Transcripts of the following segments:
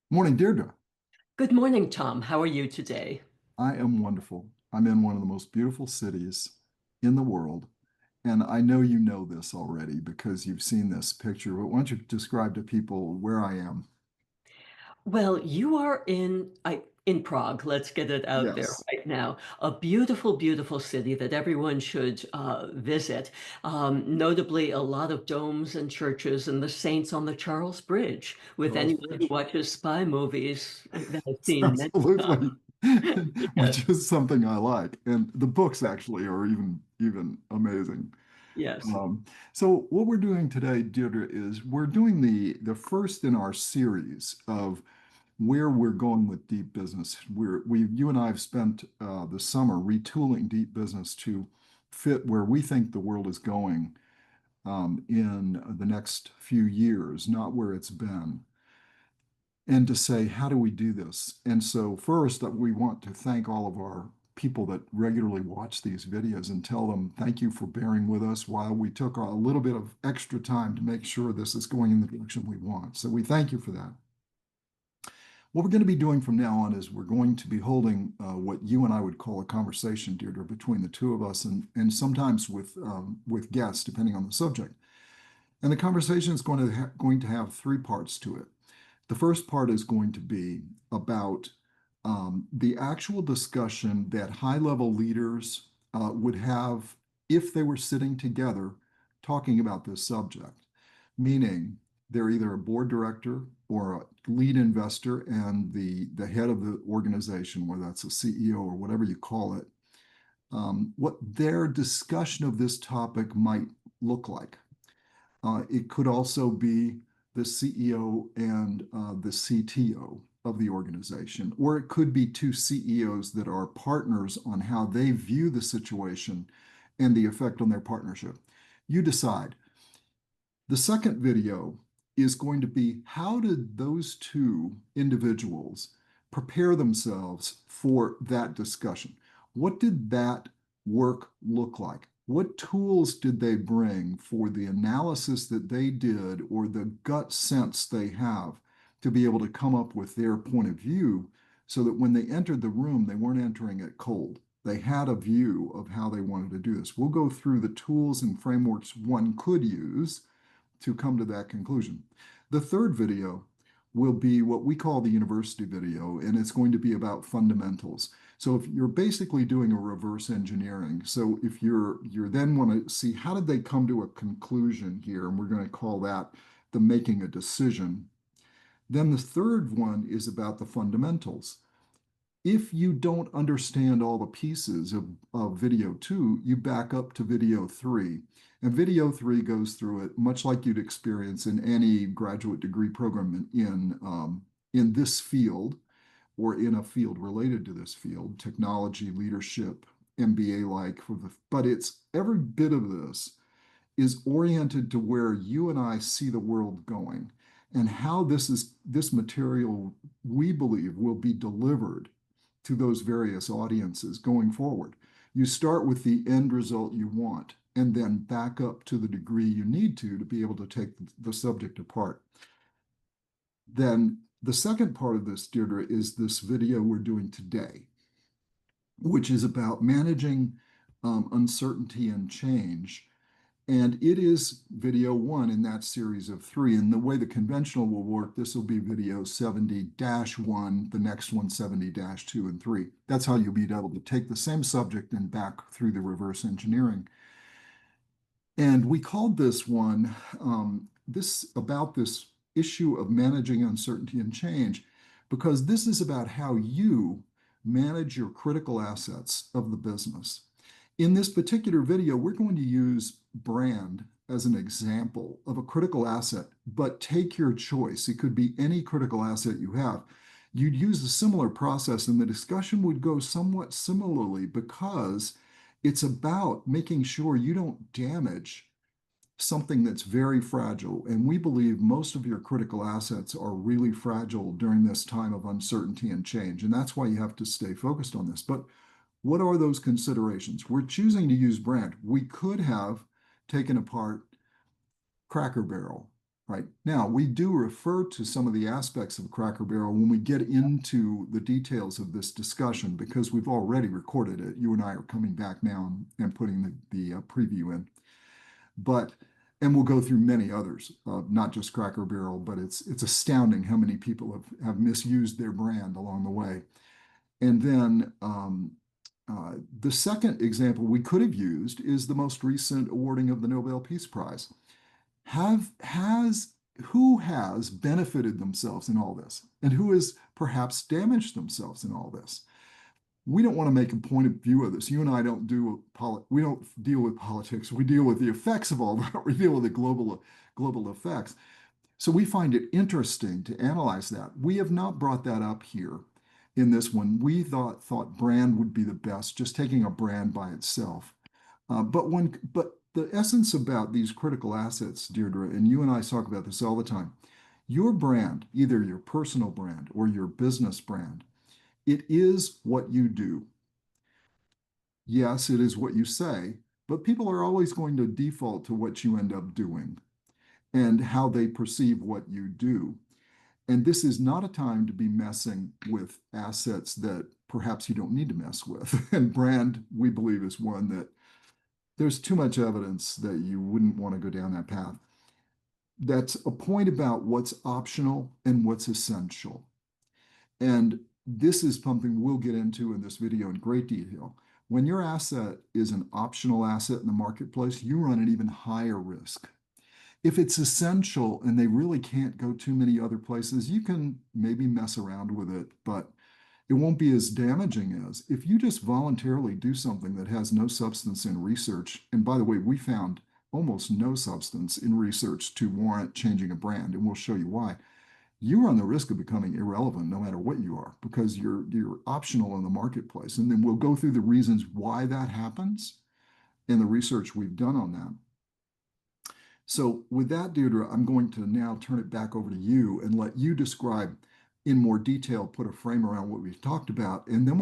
Morning, Deirdre. Good morning, Tom. How are you today? I am wonderful. I'm in one of the most beautiful cities in the world. And I know you know this already because you've seen this picture, but why don't you describe to people where I am? Well, you are in Prague. Let's get it out there Yes. right now. A beautiful, beautiful city that everyone should visit. Notably, a lot of domes and churches and the saints on the Charles Bridge. With Charles anyone who Bridge. watches spy movies, that has seen many. Absolutely. Yes, Which is something I like. And the books actually are even amazing. yes. Um, so what we're doing today, Deirdre, is we're doing the first in our series of where we're going with deep business. You and I have spent the summer retooling deep business to fit where we think the world is going in the next few years, not where it's been. And to say, how do we do this? And so, first, we want to thank all of our people that regularly watch these videos and tell them thank you for bearing with us while we took a little bit of extra time to make sure this is going in the direction we want. So, we thank you for that. What we're going to be doing from now on is we're going to be holding what you and I would call a conversation, Deirdre, between the two of us, and sometimes with guests, depending on the subject. And the conversation is going to have three parts to it. The first part is going to be about the actual discussion that high-level leaders would have if they were sitting together talking about this subject, meaning they're either a board director or a lead investor and the head of the organization, whether that's a CEO or whatever you call it, what their discussion of this topic might look like. It could also be the CEO and the CTO of the organization, or it could be two CEOs that are partners on how they view the situation and the effect on their partnership. You decide. The second video is going to be how did those two individuals prepare themselves for that discussion? What did that work look like? What tools did they bring for the analysis that they did or the gut sense they have to be able to come up with their point of view so that when they entered the room, they weren't entering it cold? They had a view of how they wanted to do this. We'll go through the tools and frameworks one could use to come to that conclusion. The third video will be what we call the university video, and it's going to be about fundamentals. So if you're basically doing a reverse engineering, so if you're then want to see how did they come to a conclusion here, and we're going to call that the making a decision. Then the third one is about the fundamentals. If you don't understand all the pieces of video two, you back up to video three. And video three goes through it much like you'd experience in any graduate degree program in this field or in a field related to this field, technology, leadership, MBA like, but it's every bit of this is oriented to where you and I see the world going and how this material we believe will be delivered to those various audiences going forward. You start with the end result you want and then back up to the degree you need to be able to take the subject apart. Then the second part of this, Deirdre, is this video we're doing today, which is about managing uncertainty and change. And it is video one in that series of three. And the way the conventional will work, this will be video 70-1, the next one 70-2 and 3. That's how you'll be able to take the same subject and back through the reverse engineering. And we called this one this issue of managing uncertainty and change, because this is about how you manage your critical assets of the business. In this particular video, we're going to use brand as an example of a critical asset, but take your choice. It could be any critical asset you have. You'd use a similar process, and the discussion would go somewhat similarly because it's about making sure you don't damage something that's very fragile. And we believe most of your critical assets are really fragile during this time of uncertainty and change. And that's why you have to stay focused on this. But what are those considerations? We're choosing to use brand. We could have taken apart Cracker Barrel. Right. Now, we do refer to some of the aspects of Cracker Barrel when we get into the details of this discussion because we've already recorded it. You and I are coming back now and putting the preview in. But and we'll go through many others, not just Cracker Barrel, but it's astounding how many people have misused their brand along the way. And then the second example we could have used is the most recent awarding of the Nobel Peace Prize. Who has benefited themselves in all this, and who has perhaps damaged themselves in all this? We don't want to make a point of view of this. You and I don't we don't deal with politics. We deal with the effects of all that. We deal with the global effects. So we find it interesting to analyze that. We have not brought that up here in this one. We thought brand would be the best, just taking a brand by itself. But the essence about these critical assets, Deirdre, and you and I talk about this all the time. Your brand, either your personal brand or your business brand, it is what you do. Yes, it is what you say, but people are always going to default to what you end up doing and how they perceive what you do. And this is not a time to be messing with assets that perhaps you don't need to mess with. And brand, we believe, is one that there's too much evidence that you wouldn't want to go down that path. That's a point about what's optional and what's essential. And this is something we'll get into in this video in great detail. When your asset is an optional asset in the marketplace, you run an even higher risk. If it's essential and they really can't go too many other places, you can maybe mess around with it, but it won't be as damaging as if you just voluntarily do something that has no substance in research. And by the way, we found almost no substance in research to warrant changing a brand, and we'll show you why. You run the risk of becoming irrelevant no matter what you are because you're optional in the marketplace. And then we'll go through the reasons why that happens and the research we've done on that. So with that, Deirdre, I'm going to now turn it back over to you and let you describe in more detail, put a frame around what we've talked about, and then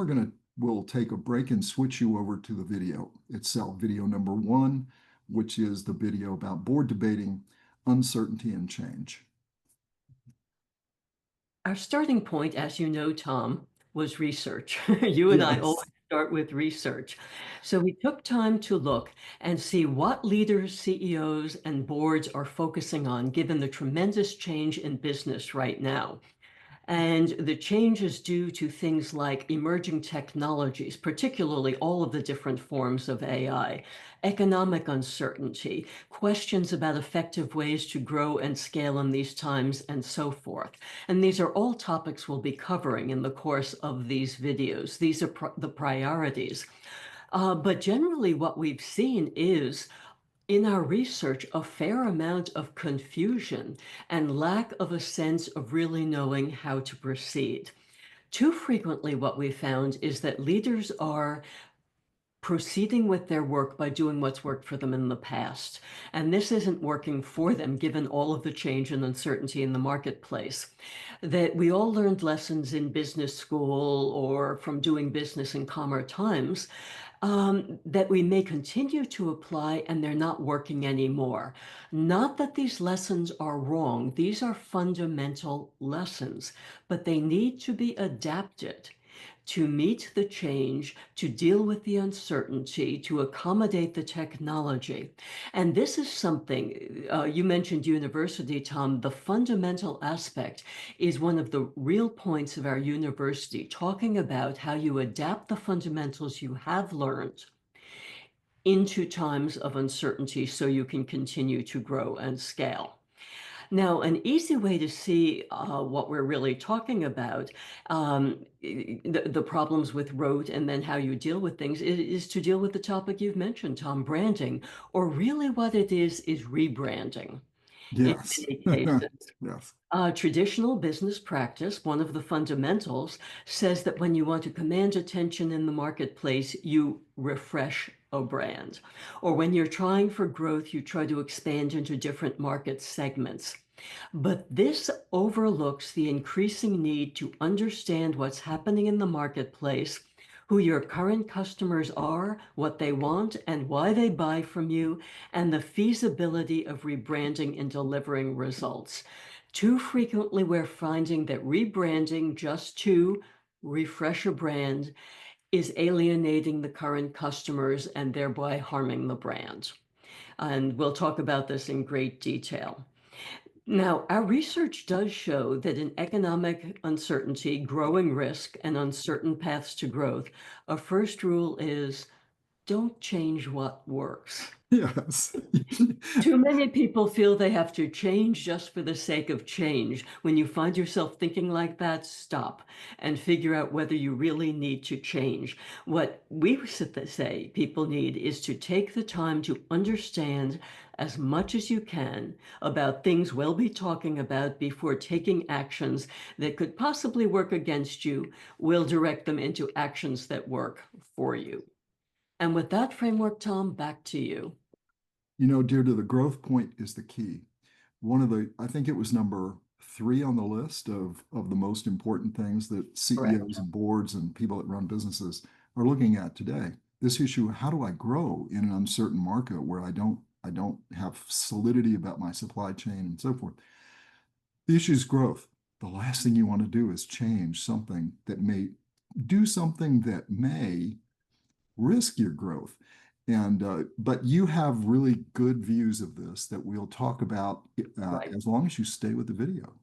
we'll take a break and switch you over to the video itself, video number 1, which is the video about board debating, uncertainty, and change. Our starting point, as you know, Tom, was research. You and I Yes. always start with research. So we took time to look and see what leaders, CEOs, and boards are focusing on given the tremendous change in business right now. And the change is due to things like emerging technologies, particularly all of the different forms of AI, economic uncertainty, questions about effective ways to grow and scale in these times, and so forth. And these are all topics we'll be covering in the course of these videos. These are the priorities. But generally, what we've seen is in our research, a fair amount of confusion and lack of a sense of really knowing how to proceed. Too frequently, what we found is that leaders are proceeding with their work by doing what's worked for them in the past. And this isn't working for them, given all of the change and uncertainty in the marketplace. That we all learned lessons in business school or from doing business in calmer times that we may continue to apply and they're not working anymore. Not that these lessons are wrong, these are fundamental lessons, but they need to be adapted to meet the change, to deal with the uncertainty, to accommodate the technology. And this is something, you mentioned university, Tom, the fundamental aspect is one of the real points of our university, talking about how you adapt the fundamentals you have learned into times of uncertainty so you can continue to grow and scale. Now, an easy way to see what we're really talking about, the problems with rote and then how you deal with things, is to deal with the topic you've mentioned, Tom, branding, or really what it is rebranding in Yes. many cases. Yes. Traditional business practice, one of the fundamentals, says that when you want to command attention in the marketplace, you refresh a brand. Or when you're trying for growth, you try to expand into different market segments. But this overlooks the increasing need to understand what's happening in the marketplace, who your current customers are, what they want, and why they buy from you, and the feasibility of rebranding and delivering results. Too frequently, we're finding that rebranding just to refresh a brand is alienating the current customers and thereby harming the brand. And we'll talk about this in great detail. Now, our research does show that in economic uncertainty, growing risk, and uncertain paths to growth, a first rule is don't change what works. Yes. Too many people feel they have to change just for the sake of change. When you find yourself thinking like that, stop and figure out whether you really need to change. What we say people need is to take the time to understand as much as you can about things we'll be talking about before taking actions that could possibly work against you. We'll direct them into actions that work for you. And with that framework, Tom, back to you. Deirdre, the growth point is the key. I think it was number 3 on the list of the most important things that Correct. CEOs and boards and people that run businesses are looking at today. This issue, how do I grow in an uncertain market where I don't have solidity about my supply chain and so forth? The issue is growth. The last thing you want to do is change something that may do something that may risk your growth. But you have really good views of this that we'll talk about Right. as long as you stay with the video.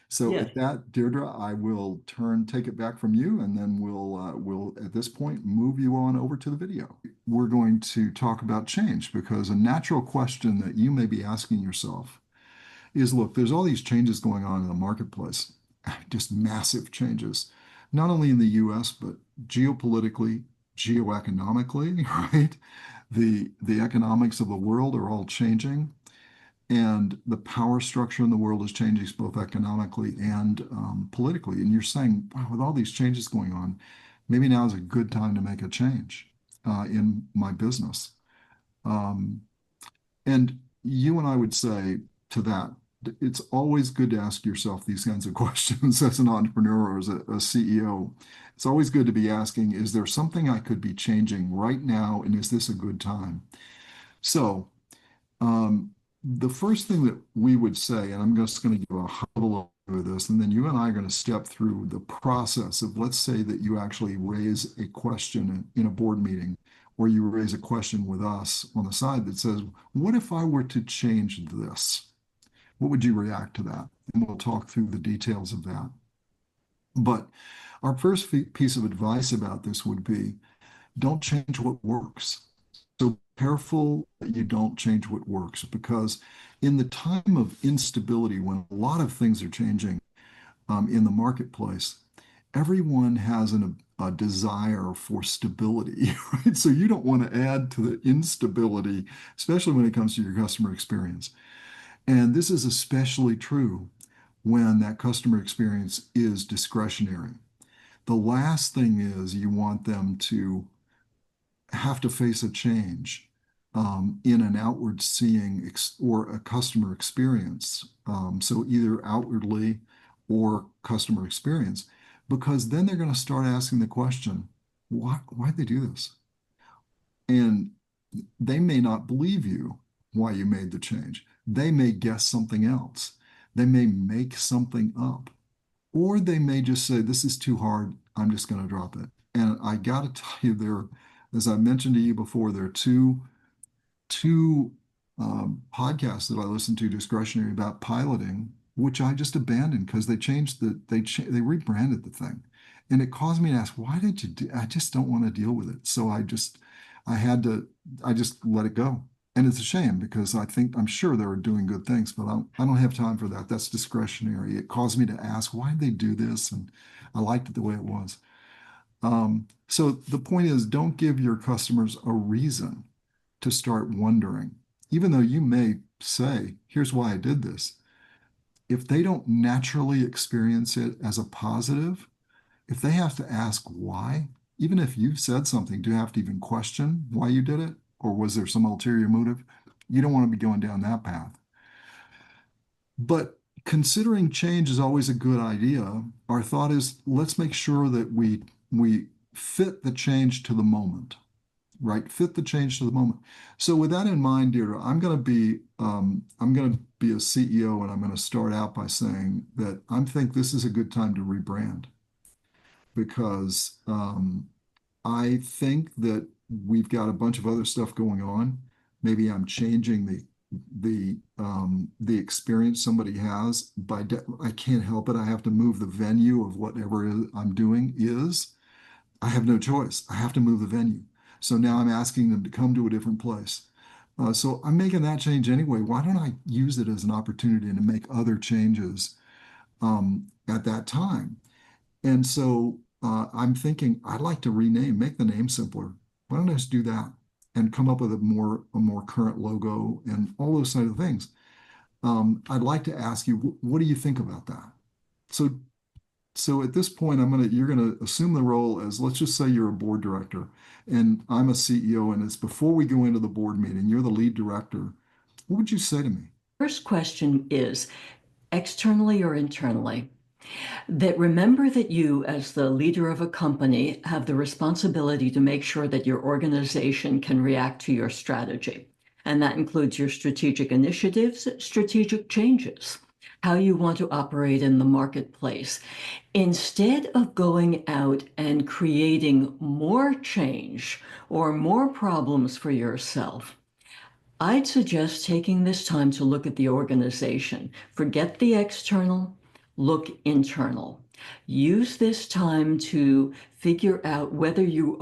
So Yes. at that, Deirdre, I will take it back from you, and then we'll at this point move you on over to the video. We're going to talk about change because a natural question that you may be asking yourself is, look, there's all these changes going on in the marketplace, just massive changes, not only in the US, but geopolitically, geoeconomically, right? The economics of the world are all changing, and the power structure in the world is changing both economically and politically. And you're saying, wow, with all these changes going on, maybe now is a good time to make a change in my business. Um, and you and I would say to that, it's always good to ask yourself these kinds of questions as an entrepreneur or as a CEO. It's always good to be asking, is there something I could be changing right now? And is this a good time? So, the first thing that we would say, and I'm just going to give a high level of this, and then you and I are going to step through the process of, let's say that you actually raise a question in a board meeting, or you raise a question with us on the side that says, what if I were to change this? What would you react to that? And we'll talk through the details of that. But our first piece of advice about this would be, don't change what works. So careful that you don't change what works, because in the time of instability, when a lot of things are changing in the marketplace, everyone has a desire for stability, right? So you don't want to add to the instability, especially when it comes to your customer experience. And this is especially true when that customer experience is discretionary. The last thing is you want them to have to face a change in an outward seeing or a customer experience. So either outwardly or customer experience, because then they're going to start asking the question, why'd they do this? And they may not believe you why you made the change. They may guess something else. They may make something up. Or they may just say, this is too hard. I'm just going to drop it. And I got to tell you, as I mentioned to you before, there are two podcasts that I listened to discretionary about piloting, which I just abandoned because they rebranded the thing, and it caused me to ask, why did you do? I just don't want to deal with it. So I just let it go, and it's a shame because I'm sure they were doing good things, but I don't have time for that. That's discretionary. It caused me to ask, why did they do this? And I liked it the way it was. So the point is, don't give your customers a reason to start wondering, even though you may say, here's why I did this. If they don't naturally experience it as a positive, if they have to ask why, even if you've said something, do you have to even question why you did it? Or was there some ulterior motive? You don't want to be going down that path. But considering change is always a good idea. Our thought is, let's make sure that we fit the change to the moment, right? Fit the change to the moment. So with that in mind, Deirdre, I'm going to be a CEO, and I'm going to start out by saying that I think this is a good time to rebrand because I think that we've got a bunch of other stuff going on. Maybe I'm changing the experience somebody has I can't help it. I have to move the venue of whatever I'm doing is. I have no choice. I have to move the venue. So now I'm asking them to come to a different place. So I'm making that change anyway. Why don't I use it as an opportunity to make other changes at that time? And so I'm thinking I'd like to make the name simpler. Why don't I just do that and come up with a more current logo and all those sort of things? I'd like to ask you, what do you think about that? So so at this point, you're gonna assume the role as, let's just say you're a board director and I'm a CEO, and it's before we go into the board meeting, you're the lead director. What would you say to me? First question is externally or internally? That remember that you, as the leader of a company, have the responsibility to make sure that your organization can react to your strategy. And that includes your strategic initiatives, strategic changes, how you want to operate in the marketplace. Instead of going out and creating more change or more problems for yourself, I'd suggest taking this time to look at the organization. Forget the external, look internal. Use this time to figure out whether you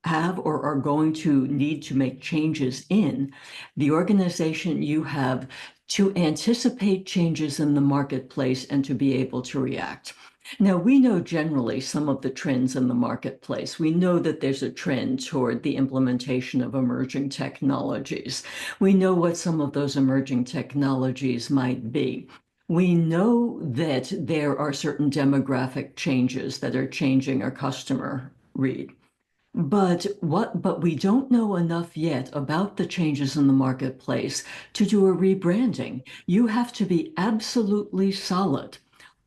have or are going to need to make changes in the organization you have to anticipate changes in the marketplace and to be able to react. Now, we know generally some of the trends in the marketplace. We know that there's a trend toward the implementation of emerging technologies. We know what some of those emerging technologies might be. We know that there are certain demographic changes that are changing our customer read. But we don't know enough yet about the changes in the marketplace to do a rebranding. You have to be absolutely solid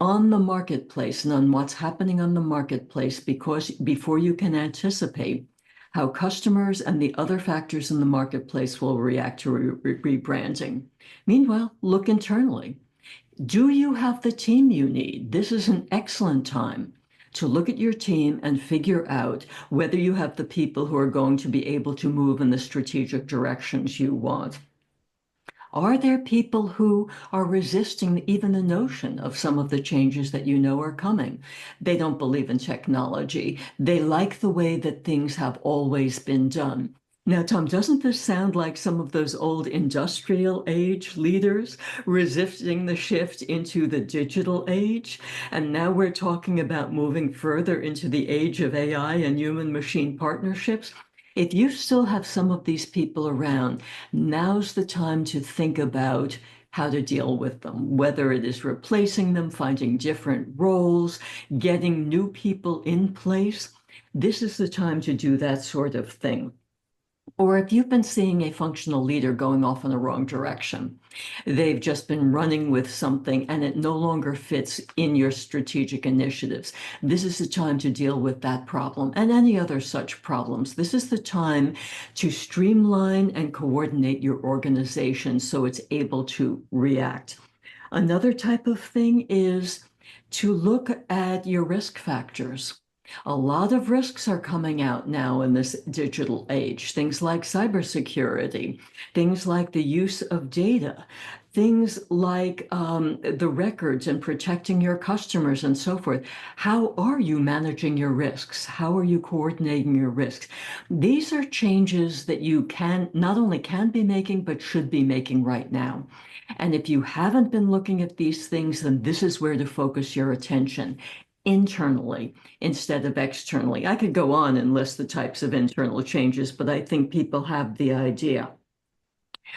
on the marketplace and on what's happening on the marketplace because before you can anticipate how customers and the other factors in the marketplace will react to rebranding. Meanwhile, look internally. Do you have the team you need? This is an excellent time to look at your team and figure out whether you have the people who are going to be able to move in the strategic directions you want. Are there people who are resisting even the notion of some of the changes that you know are coming? They don't believe in technology. They like the way that things have always been done. Now, Tom, doesn't this sound like some of those old industrial age leaders resisting the shift into the digital age? And now we're talking about moving further into the age of AI and human machine partnerships. If you still have some of these people around, now's the time to think about how to deal with them, whether it is replacing them, finding different roles, getting new people in place. This is the time to do that sort of thing. Or if you've been seeing a functional leader going off in the wrong direction, they've just been running with something and it no longer fits in your strategic initiatives. This is the time to deal with that problem and any other such problems. This is the time to streamline and coordinate your organization so it's able to react. Another type of thing is to look at your risk factors. A lot of risks are coming out now in this digital age. Things like cybersecurity, things like the use of data, things like the records and protecting your customers and so forth. How are you managing your risks? How are you coordinating your risks? These are changes that you can not only can be making, but should be making right now. And if you haven't been looking at these things, then this is where to focus your attention internally instead of externally. I could go on and list the types of internal changes, but I think people have the idea.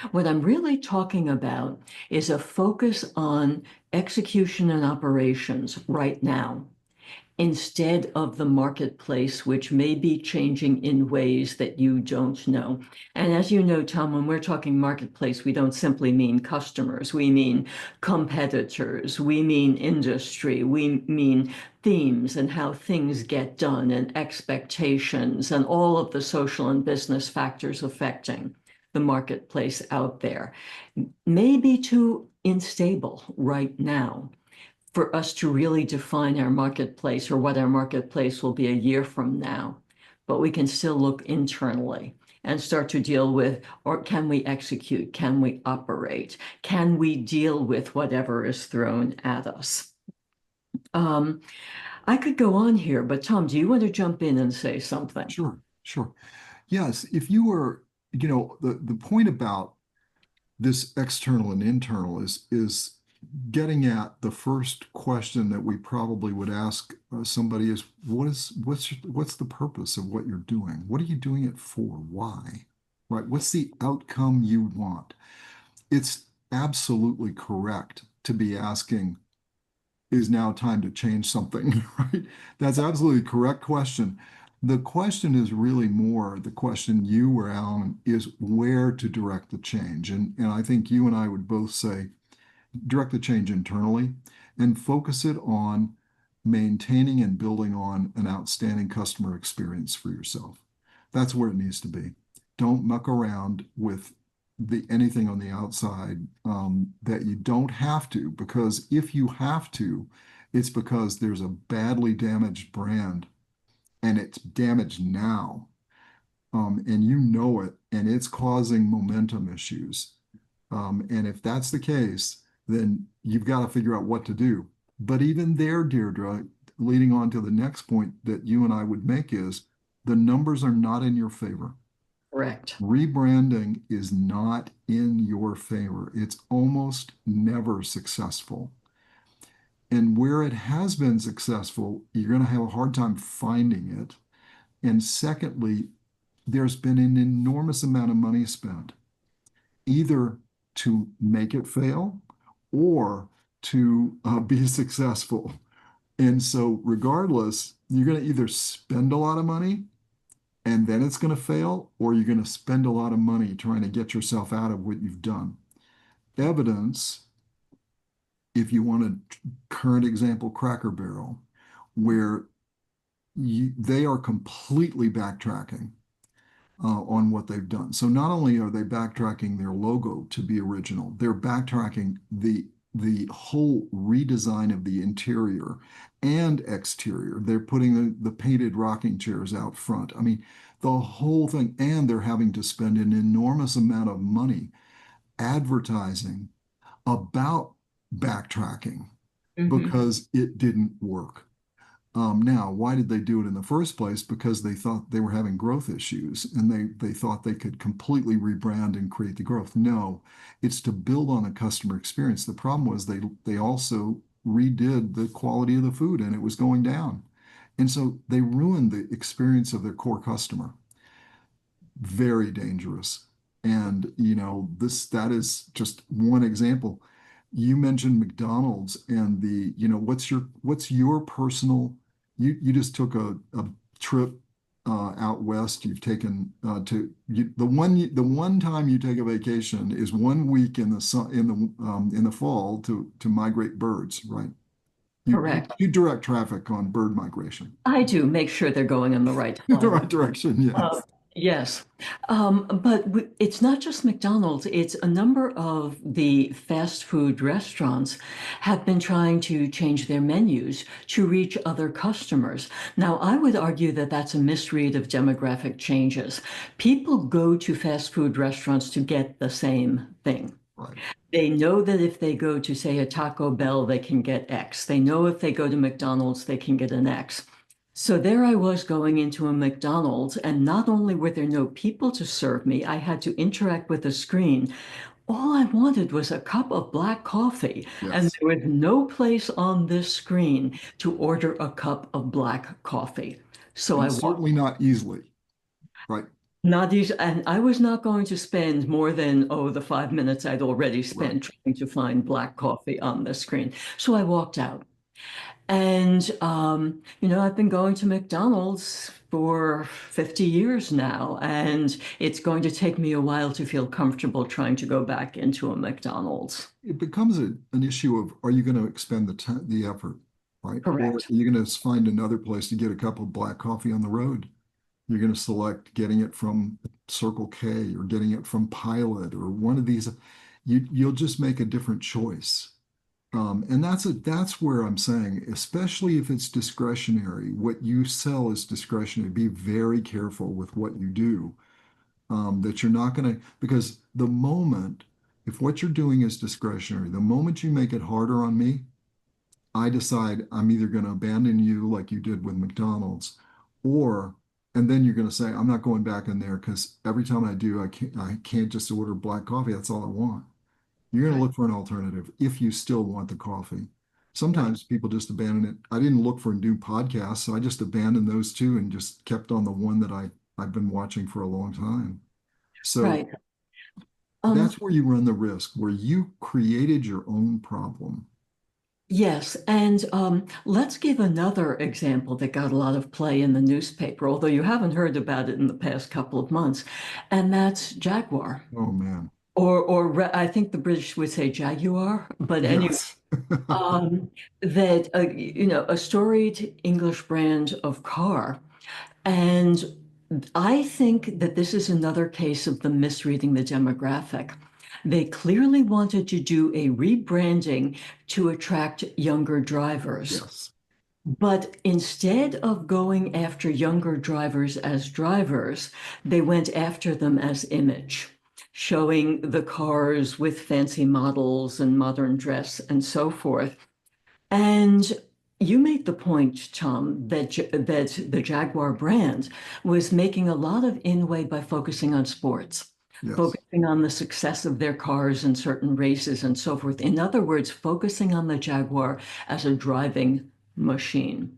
What I'm really talking about is a focus on execution and operations right now instead of the marketplace, which may be changing in ways that you don't know. And as you know, Tom, when we're talking marketplace, we don't simply mean customers, we mean competitors, we mean industry, we mean themes and how things get done and expectations and all of the social and business factors affecting the marketplace out there. Maybe too unstable right now for us to really define our marketplace or what our marketplace will be a year from now. But we can still look internally and start to deal with, or can we execute? Can we operate? Can we deal with whatever is thrown at us? Um, I could go on here, but Tom, do you want to jump in and say something? Sure, sure. Yes, if you were, the point about this external and internal is getting at the first question that we probably would ask somebody is what's the purpose of what you're doing? What are you doing it for? Why? Right? What's the outcome you want? It's absolutely correct to be asking, is now time to change something, right? That's absolutely correct question. The question is really more the question you were, Alan, is where to direct the change. And I think you and I would both say direct the change internally and focus it on maintaining and building on an outstanding customer experience for yourself. That's where it needs to be. Don't muck around with anything on the outside that you don't have to, because if you have to, it's because there's a badly damaged brand and it's damaged now, and you know it, and it's causing momentum issues. And if that's the case, then you've got to figure out what to do. But even there, Deirdre, leading on to the next point that you and I would make is the numbers are not in your favor. Correct. Rebranding is not in your favor. It's almost never successful. And where it has been successful, you're going to have a hard time finding it. And secondly, there's been an enormous amount of money spent either to make it fail or to be successful. And so, regardless, you're going to either spend a lot of money and then it's going to fail, or you're going to spend a lot of money trying to get yourself out of what you've done. Evidence, if you want a current example, Cracker Barrel, where they are completely backtracking on what they've done. So not only are they backtracking their logo to be original, they're backtracking the whole redesign of the interior and exterior. They're putting the painted rocking chairs out front. I mean, the whole thing, and they're having to spend an enormous amount of money advertising about backtracking Mhm. because it didn't work. Now, why did they do it in the first place? Because they thought they were having growth issues and they thought they could completely rebrand and create the growth. No, it's to build on the customer experience. The problem was they also redid the quality of the food and it was going down. And so they ruined the experience of their core customer. Very dangerous. And that is just one example. You mentioned McDonald's and what's your personal, you just took a trip out west. You've taken the one time you take a vacation is 1 week in the sun in the fall to migrate birds, right? Correct. You direct traffic on bird migration. I do make sure they're going in the right In the climate. right direction, Uh, yes. yes. But it's not just McDonald's, it's a number of the fast food restaurants have been trying to change their menus to reach other customers. Now, I would argue that that's a misread of demographic changes. People go to fast food restaurants to get the same thing. Right. They know that if they go to, say, a Taco Bell, they can get X. They know if they go to McDonald's, they can get an X. So there I was going into a McDonald's, and not only were there no people to serve me, I had to interact with the screen. All I wanted was a cup of black coffee, and Yes. there was no place on this screen to order a cup of black coffee. So I And walked. certainly not easily. Right. Not these, and I was not going to spend more than, the 5 minutes I'd already Right. spent trying to find black coffee on the screen. So I walked out. And, I've been going to McDonald's for 50 years now, and it's going to take me a while to feel comfortable trying to go back into a McDonald's. It becomes an issue of, are you going to expend the effort, right? Or are Correct. you going to find another place to get a cup of black coffee on the road? You're going to select getting it from Circle K or getting it from Pilot or one of these. You'll just make a different choice. And that's where I'm saying, especially if it's discretionary, what you sell is discretionary. Be very careful with what you do. That you're not going to, because the moment, if what you're doing is discretionary, the moment you make it harder on me, I decide I'm either going to abandon you like you did with McDonald's, or, and then you're going to say, I'm not going back in there because every time I do, I can't just order black coffee. That's all I want. You're going to Right. look for an alternative if you still want the coffee. Right. Sometimes people just abandon it. I didn't look for new podcasts, so I just abandoned those two and just kept on the one that I've been watching for a long time. So Right. Um, that's where you run the risk, where you created your own problem. yes. And let's give another example that got a lot of play in the newspaper, although you haven't heard about it in the past couple of months, and that's Jaguar. Oh man. I think the British would say Jaguar, but anyway, Yes. um, that a storied English brand of car. And I think that this is another case of them misreading the demographic. They clearly wanted to do a rebranding to attract younger drivers. Yes. But instead of going after younger drivers as drivers, they went after them as image, showing the cars with fancy models and modern dress and so forth. And you made the point, Tom, that the Jaguar brand was making a lot of inway by focusing on sports, Yes. focusing on the success of their cars in certain races and so forth. In other words, focusing on the Jaguar as a driving machine.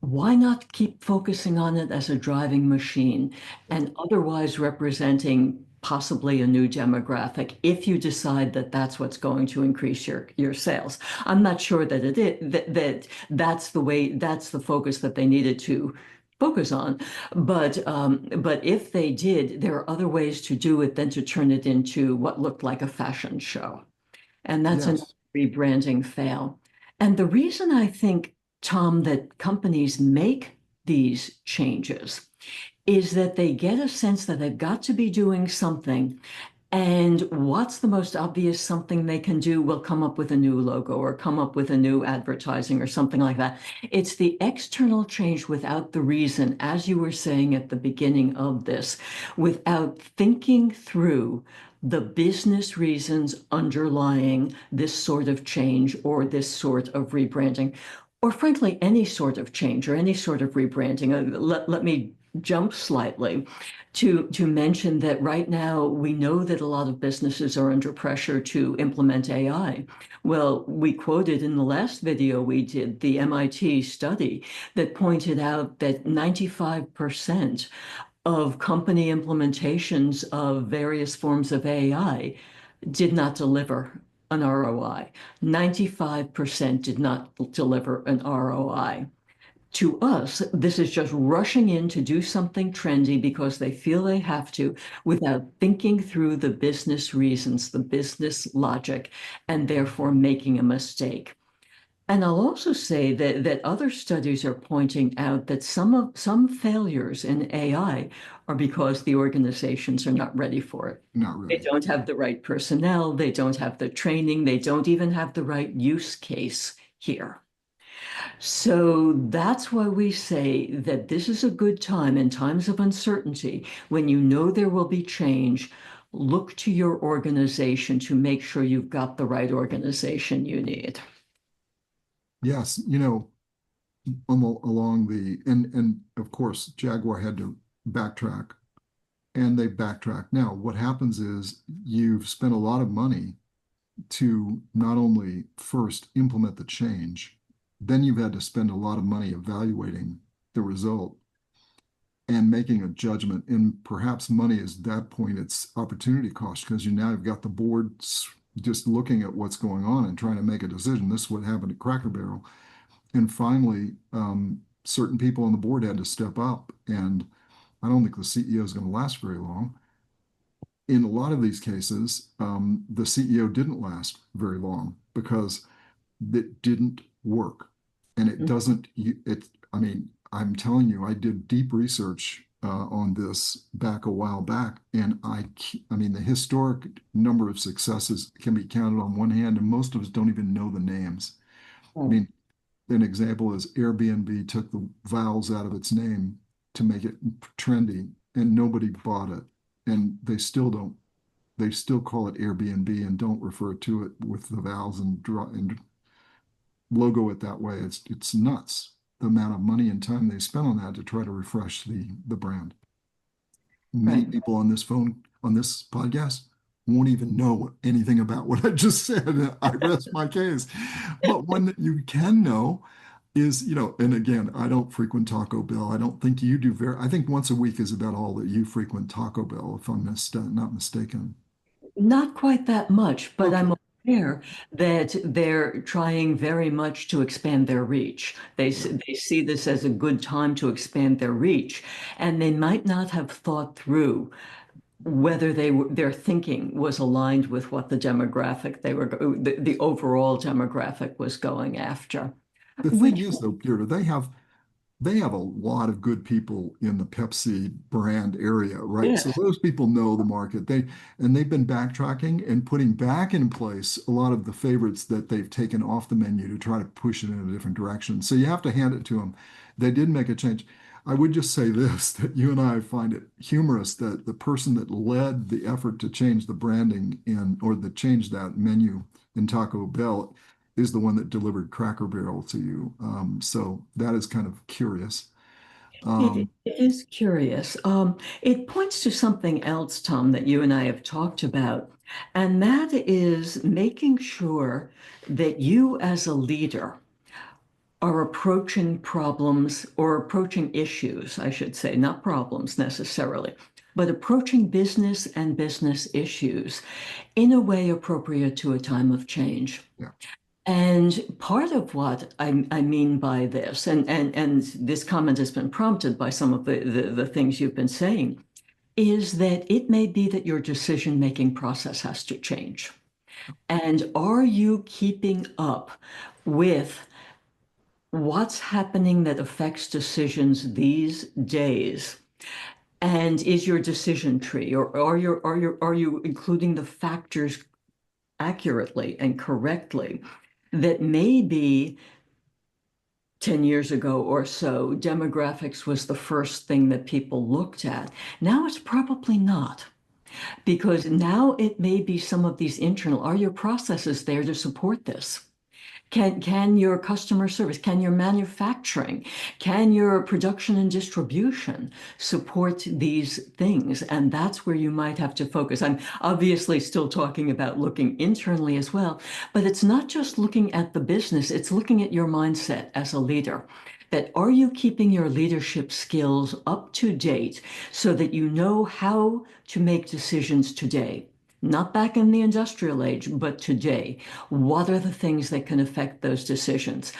Why not keep focusing on it as a driving machine and otherwise representing possibly a new demographic if you decide that that's what's going to increase your sales? I'm not sure that it is that's the way that's the focus that they needed to focus on, but if they did, there are other ways to do it than to turn it into what looked like a fashion show. And that's another Yes. rebranding fail. And the reason I think, Tom, that companies make these changes is that they get a sense that they've got to be doing something, and what's the most obvious something they can do? Will come up with a new logo or come up with a new advertising or something like that. It's the external change without the reason, as you were saying at the beginning of this, without thinking through the business reasons underlying this sort of change or this sort of rebranding, or frankly, any sort of change or any sort of rebranding. Let me jump slightly to mention that right now we know that a lot of businesses are under pressure to implement AI. Well, we quoted in the last video we did the MIT study that pointed out that 95% of company implementations of various forms of AI did not deliver an ROI. 95% did not deliver an ROI. To us, this is just rushing in to do something trendy because they feel they have to without thinking through the business reasons, the business logic, and therefore making a mistake. And I'll also say that other studies are pointing out that some failures in AI are because the organizations are not ready for it. Not They ready. don't have the right personnel, they don't have the training, they don't even have the right use case here. So that's why we say that this is a good time in times of uncertainty, when you know there will be change, look to your organization to make sure you've got the right organization you need. Yes. Along and of course, Jaguar had to backtrack and they backtrack. Now, what happens is you've spent a lot of money to not only first implement the change, then you've had to spend a lot of money evaluating the result and making a judgment. And perhaps money is at that point, it's opportunity cost because you now have got the board just looking at what's going on and trying to make a decision. This is what happened at Cracker Barrel. And finally, certain people on the board had to step up. And I don't think the CEO is going to last very long. In a lot of these cases, the CEO didn't last very long because it didn't work. And it doesn't, I mean, I'm telling you, I did deep research on this back a while back, and I mean, the historic number of successes can be counted on one hand, and most of us don't even know the names. I Mm. mean, an example is Airbnb took the vowels out of its name to make it trendy, and nobody bought it. And they still don't. They still call it Airbnb and don't refer to it with the vowels and logo it that way. It's nuts the amount of money and time they spent on that to try to refresh the brand. Many Right. people on this podcast won't even know anything about what I just said. I rest my case. But one that you can know is, and again, I don't frequent Taco Bell. I don't think you do I think once a week is about all that you frequent Taco Bell, if I'm not mistaken. Not quite that much, but Okay. I'm aware that they're trying very much to expand their reach. Yeah. They see this as a good time to expand their reach, and they might not have thought through whether their thinking was aligned with what the overall demographic was going after, The thing which is, though, Peter, they have a lot of good people in the Pepsi brand area, right? So yes, those people know the market. They've been backtracking and putting back in place a lot of the favorites that they've taken off the menu to try to push it in a different direction. So you have to hand it to them. They did make a change. I would just say this, that you and I find it humorous that the person that led the effort to change the branding or to change that menu in Taco Bell is the one that delivered Cracker Barrel to you. So that is kind of curious. it Um, is curious. It points to something else, Tom, that you and I have talked about, and that is making sure that you as a leader are approaching problems or approaching issues, I should say, not problems necessarily, but approaching business and business issues in a way appropriate to a time of change. yeah, And part of what I mean by this, and this comment has been prompted by some of the things you've been saying, is that it may be that your decision-making process has to change. And are you keeping up with what's happening that affects decisions these days? And is your decision tree, or are you including the factors accurately and correctly that maybe 10 years ago or so, demographics was the first thing that people looked at. Now it's probably not, because now it may be some of these internal, are your processes there to support this? Can your customer service, can your manufacturing, can your production and distribution support these things? And that's where you might have to focus. I'm obviously still talking about looking internally as well, but it's not just looking at the business, it's looking at your mindset as a leader. That are you keeping your leadership skills up to date so that you know how to make decisions today? Not back in the industrial age, but today. What are the things that can affect those decisions?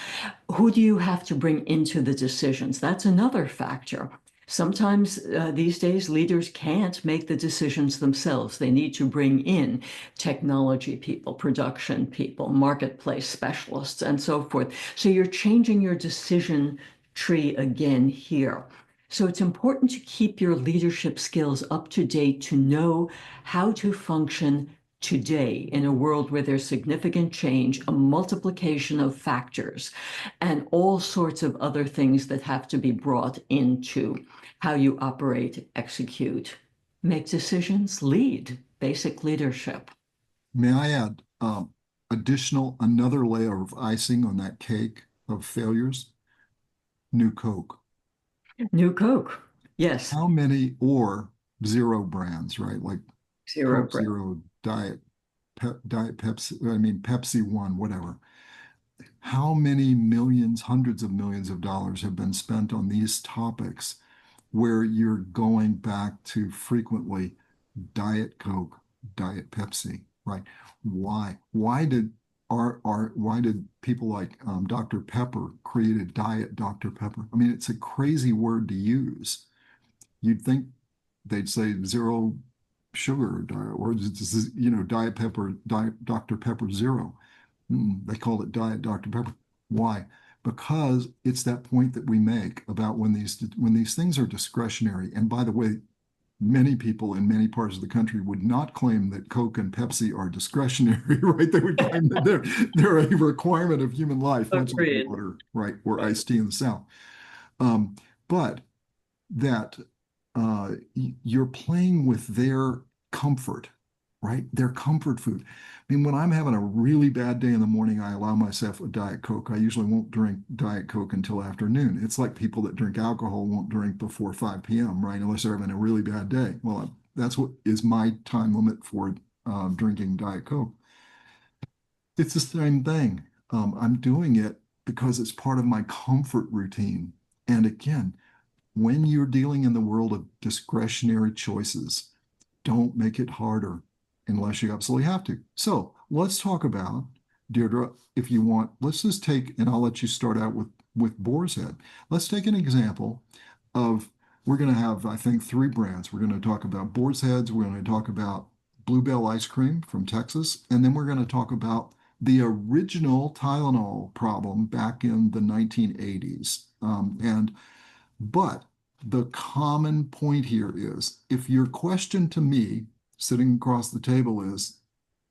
Who do you have to bring into the decisions? That's another factor. Sometimes these days, leaders can't make the decisions themselves. They need to bring in technology people, production people, marketplace specialists, and so forth. So you're changing your decision tree again here. So it's important to keep your leadership skills up to date to know how to function today in a world where there's significant change, a multiplication of factors, and all sorts of other things that have to be brought into how you operate, execute, make decisions, lead, basic leadership. may I add another layer of icing on that cake of failures? New Coke. New Coke. Yes, How many or zero brands, right? Like zero Coke breath. Zero, Diet Pepsi, I mean Pepsi One, whatever. How many millions, hundreds of millions of dollars have been spent on these topics where you're going back to frequently Diet Coke, Diet Pepsi, right? Why? Why did why did people like Dr. Pepper created Diet Dr. Pepper? I mean, it's a crazy word to use. You'd think they'd say zero sugar diet, or Diet Pepper, Diet Dr. Pepper Zero. They called it Diet Dr. Pepper. Why? Because it's that point that we make about when these things are discretionary. And by the way, many people in many parts of the country would not claim that Coke and Pepsi are discretionary, right? They would claim that they're a requirement of human life, much like Agreed. water, right, or Right. iced tea in the South. But that you're playing with their comfort, right? Their comfort food. I mean, when I'm having a really bad day in the morning, I allow myself a Diet Coke. I usually won't drink Diet Coke until afternoon. It's like people that drink alcohol won't drink before 5 p.m., right? Unless they're having a really bad day. Well, that's what is my time limit for drinking Diet Coke. It's the same thing. I'm doing it because it's part of my comfort routine. And again, when you're dealing in the world of discretionary choices, don't make it harder unless you absolutely have to. So let's talk about, Deirdre, if you want, let's just take, and I'll let you start out with Boar's Head. Let's take an example of, we're going to have, I think, three brands. We're going to talk about Boar's Heads, we're going to talk about Bluebell ice cream from Texas, and then we're going to talk about the original Tylenol problem back in the 1980s. But the common point here is, if your question to me sitting across the table is,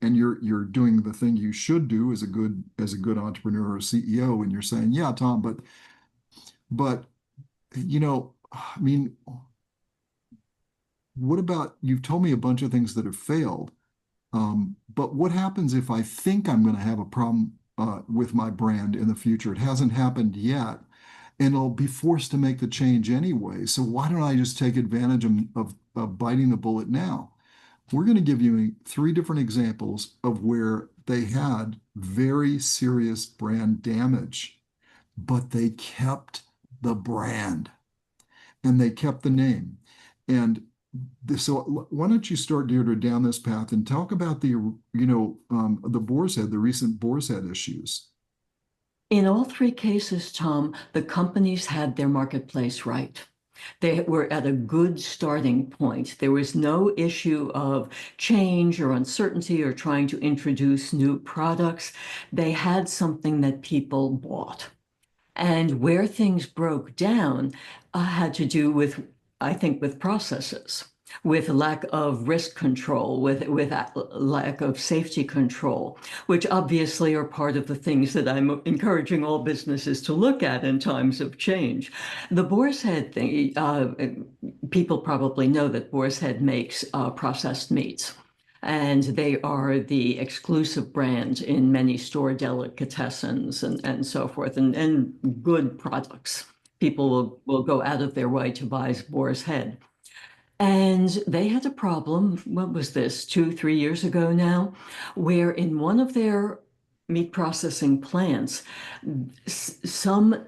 and you're doing the thing you should do as a good entrepreneur or CEO, and you're saying, yeah, Tom, but I mean, what about, you've told me a bunch of things that have failed, but what happens if I think I'm going to have a problem with my brand in the future? It hasn't happened yet, and I'll be forced to make the change anyway. So why don't I just take advantage of biting the bullet now? We're going to give you three different examples of where they had very serious brand damage, but they kept the brand and they kept the name. And so why don't you start, Deirdre, down this path and talk about the Boar's Head, the recent Boar's Head issues. In all three cases, Tom, the companies had their marketplace right. They were at a good starting point. There was no issue of change or uncertainty or trying to introduce new products. They had something that people bought. And where things broke down had to do with, I think, with processes, with lack of risk control, with lack of safety control, which obviously are part of the things that I'm encouraging all businesses to look at in times of change. The Boar's Head thing, people probably know that Boar's Head makes processed meats. And they are the exclusive brand in many store delicatessens and so forth, and good products. People will go out of their way to buy Boar's Head. And they had a problem, what was this, 2, 3 years ago now, where in one of their meat processing plants, some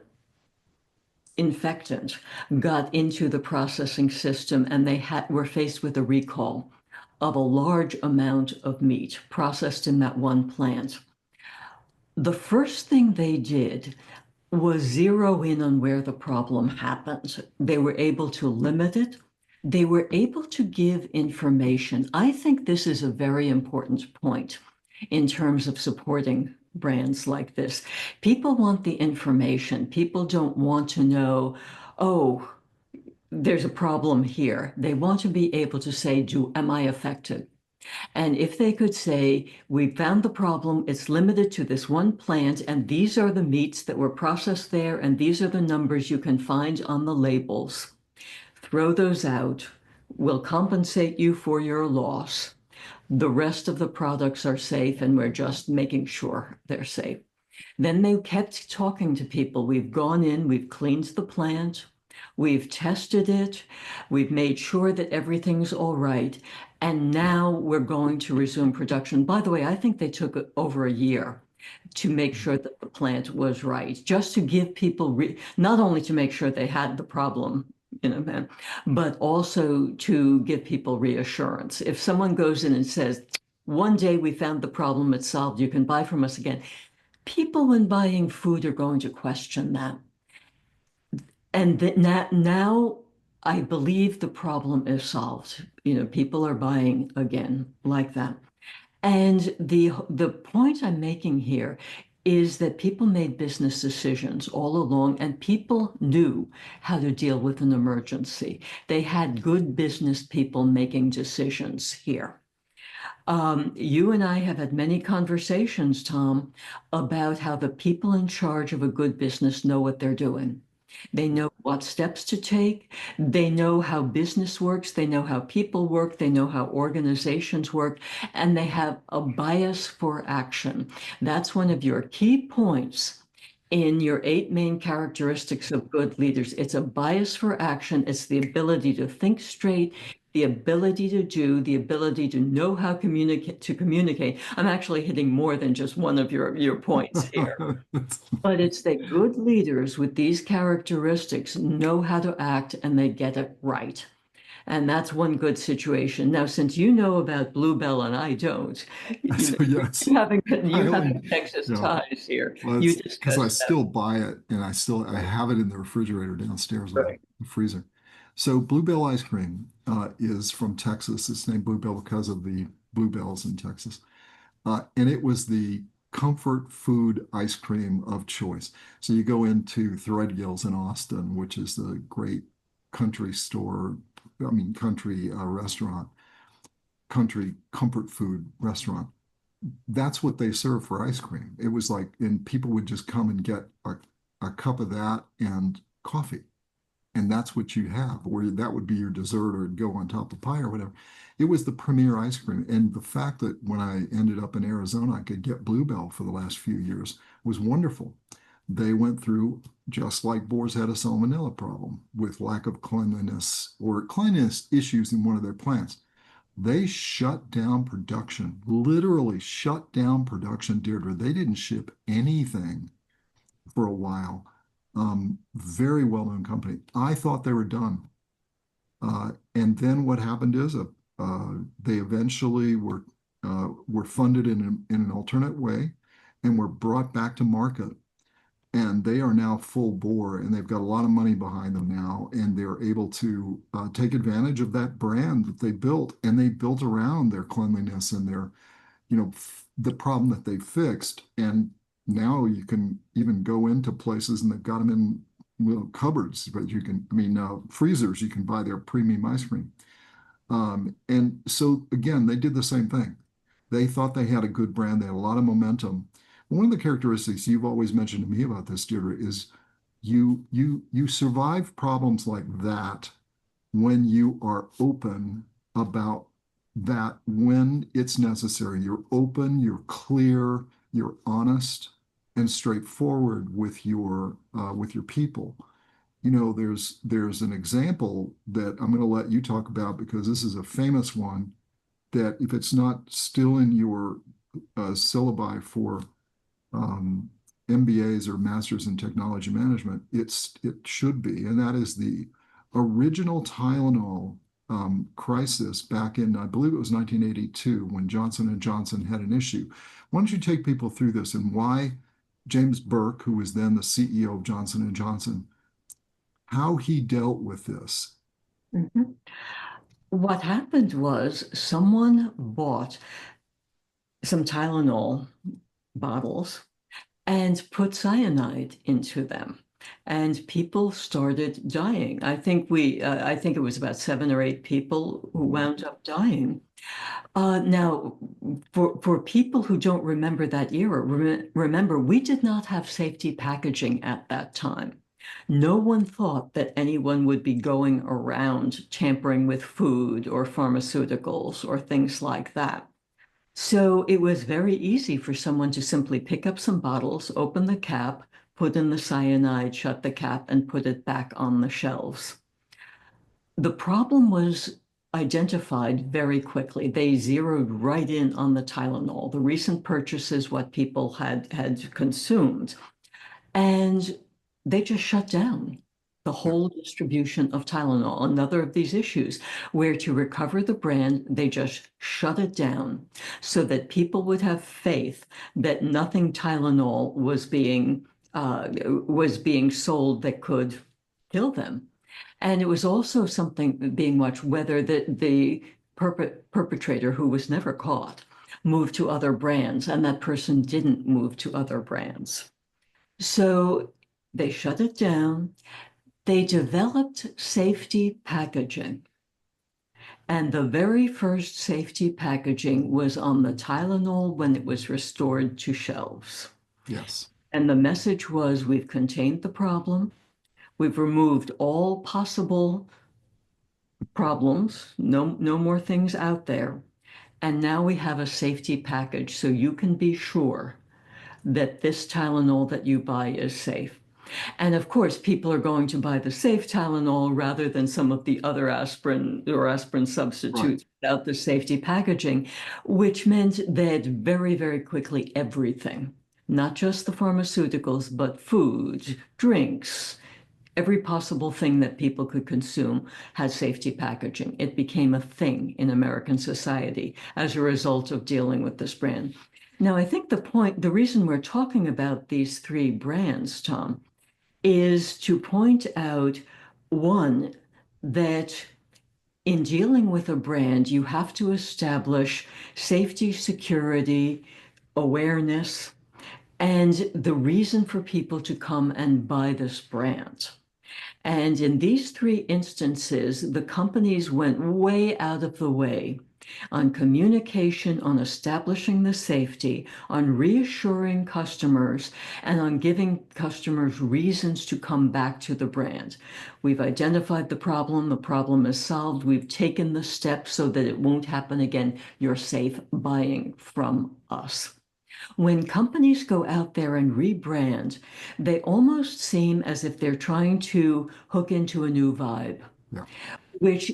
infectant got into the processing system and they were faced with a recall of a large amount of meat processed in that one plant. The first thing they did was zero in on where the problem happened. They were able to limit it. They were able to give information. I think this is a very important point in terms of supporting brands like this. People want the information. People don't want to know, oh, there's a problem here. They want to be able to say, am I affected? And if they could say, we found the problem, it's limited to this one plant, and these are the meats that were processed there, and these are the numbers you can find on the labels, throw those out. We'll compensate you for your loss. The rest of the products are safe, and we're just making sure they're safe. Then they kept talking to people. We've gone in, we've cleaned the plant, we've tested it, we've made sure that everything's all right, and now we're going to resume production. By the way, I think they took over a year to make sure that the plant was right, just to give people, not only to make sure they had the problem, but also to give people reassurance. If someone goes in and says, one day we found the problem, it's solved, you can buy from us again. People, when buying food, are going to question that. And that now I believe the problem is solved. People are buying again like that. And the point I'm making here is that people made business decisions all along, and people knew how to deal with an emergency. They had good business people making decisions here. You and I have had many conversations, Tom, about how the people in charge of a good business know what they're doing. They know what steps to take. They know how business works. They know how people work. They know how organizations work. And they have a bias for action. That's one of your key points in your 8 main characteristics of good leaders. It's a bias for action. It's the ability to think straight, the ability to do, the ability to know how to communicate. I'm actually hitting more than just one of your points here. But it's that good leaders with these characteristics know how to act and they get it right. And that's one good situation. Now, since you know about Bluebell and I don't, So yes, you I having only, Texas yeah. ties here, Well, you it's because I discussed that. still buy it and I Right. have it in the refrigerator downstairs or Right. the freezer. So Bluebell ice cream is from Texas. It's named Bluebell because of the bluebells in Texas. And it was the comfort food ice cream of choice. So you go into Threadgill's in Austin, which is the great country store, I mean, country restaurant, country comfort food restaurant. That's what they serve for ice cream. It was like, and people would just come and get a cup of that and coffee. And that's what you have, or that would be your dessert or go on top of pie or whatever. It was the premier ice cream. And the fact that when I ended up in Arizona, I could get Bluebell for the last few years was wonderful. They went through, just like Boar's Head, a salmonella problem with lack of cleanliness or cleanliness issues in one of their plants. They shut down production, literally shut down production, Deirdre. They didn't ship anything for a while. Very well-known company. I thought they were done. And then what happened is they eventually were funded in an alternate way and were brought back to market. And they are now full bore and they've got a lot of money behind them now. And they're able to take advantage of that brand that they built. And they built around their cleanliness and their, the problem that they fixed. And now you can even go into places and they've got them in little cupboards, but freezers, you can buy their premium ice cream. And so again, they did the same thing. They thought they had a good brand. They had a lot of momentum. One of the characteristics you've always mentioned to me about this, Deirdre, is you survive problems like that when you are open about that when it's necessary. You're open, you're clear, you're honest and straightforward with your people. There's an example that I'm going to let you talk about because this is a famous one that if it's not still in your syllabi for um, MBAs or Masters in Technology Management, it should be, and that is the original Tylenol crisis back in, I believe it was 1982, when Johnson and Johnson had an issue. Why don't you take people through this and why James Burke, who was then the CEO of Johnson and Johnson, how he dealt with this? Mhm. What happened was someone bought some Tylenol bottles and put cyanide into them. And people started dying. I think it was about 7 or 8 people who wound up dying. Now, for people who don't remember that era, remember, we did not have safety packaging at that time. No one thought that anyone would be going around tampering with food or pharmaceuticals or things like that. So it was very easy for someone to simply pick up some bottles, open the cap, put in the cyanide, shut the cap, and put it back on the shelves. The problem was identified very quickly. They zeroed right in on the Tylenol, the recent purchases, what people had consumed, and they just shut down. the Yeah. whole distribution of Tylenol, another of these issues, where to recover the brand, they just shut it down so that people would have faith that nothing Tylenol was being sold that could kill them. And it was also something being watched whether the perpetrator, who was never caught, moved to other brands, and that person didn't move to other brands. So they shut it down. They developed safety packaging. And the very first safety packaging was on the Tylenol when it was restored to shelves. Yes. And the message was, we've contained the problem. We've removed all possible problems, no more things out there. And now we have a safety package so you can be sure that this Tylenol that you buy is safe. And of course, people are going to buy the safe Tylenol rather than some of the other aspirin or aspirin Right. substitutes without the safety packaging, which meant that very, very quickly everything, not just the pharmaceuticals, but food, drinks, every possible thing that people could consume had safety packaging. It became a thing in American society as a result of dealing with this brand. Now, I think the reason we're talking about these three brands, Tom, is to point out one, that in dealing with a brand, you have to establish safety, security, awareness, and the reason for people to come and buy this brand. And in these three instances, the companies went way out of the way on communication, on establishing the safety, on reassuring customers, and on giving customers reasons to come back to the brand. We've identified the problem is solved, we've taken the steps so that it won't happen again. You're safe buying from us. When companies go out there and rebrand, they almost seem as if they're trying to hook into a new vibe, Yeah. which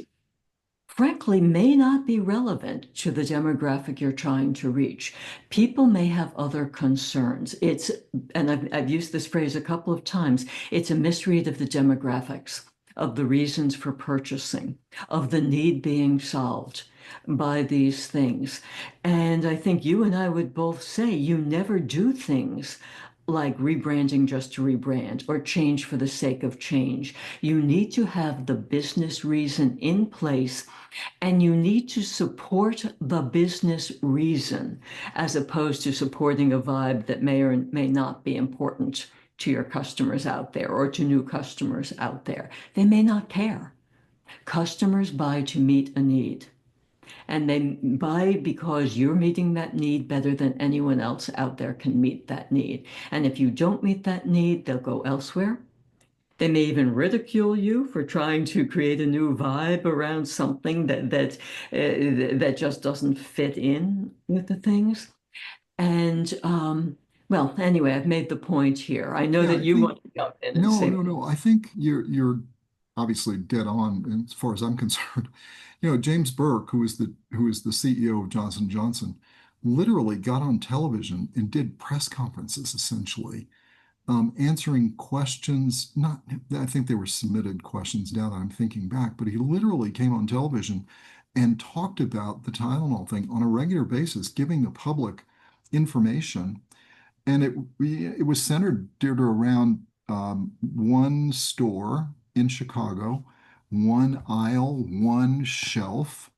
frankly may not be relevant to the demographic you're trying to reach. People may have other concerns. And I've used this phrase a couple of times, it's a misread of the demographics, of the reasons for purchasing, of the need being solved by these things. And I think you and I would both say you never do things like rebranding just to rebrand or change for the sake of change. You need to have the business reason in place and you need to support the business reason as opposed to supporting a vibe that may or may not be important to your customers out there or to new customers out there. They may not care. Customers buy to meet a need. And they buy because you're meeting that need better than anyone else out there can meet that need. And if you don't meet that need, they'll go elsewhere. They may even ridicule you for trying to create a new vibe around something that just doesn't fit in with the things. And well, anyway, I've made the point here. I know Yeah, that I you think want to jump in and no, say, no, no. I think you're obviously dead on as far as I'm concerned. James Burke, who is the CEO of Johnson Johnson, literally got on television and did press conferences essentially, answering questions. Not, I think they were submitted questions now that I'm thinking back, but he literally came on television and talked about the Tylenol thing on a regular basis, giving the public information. And it was centered, Deirdre, around one store in Chicago, one aisle, one shelf.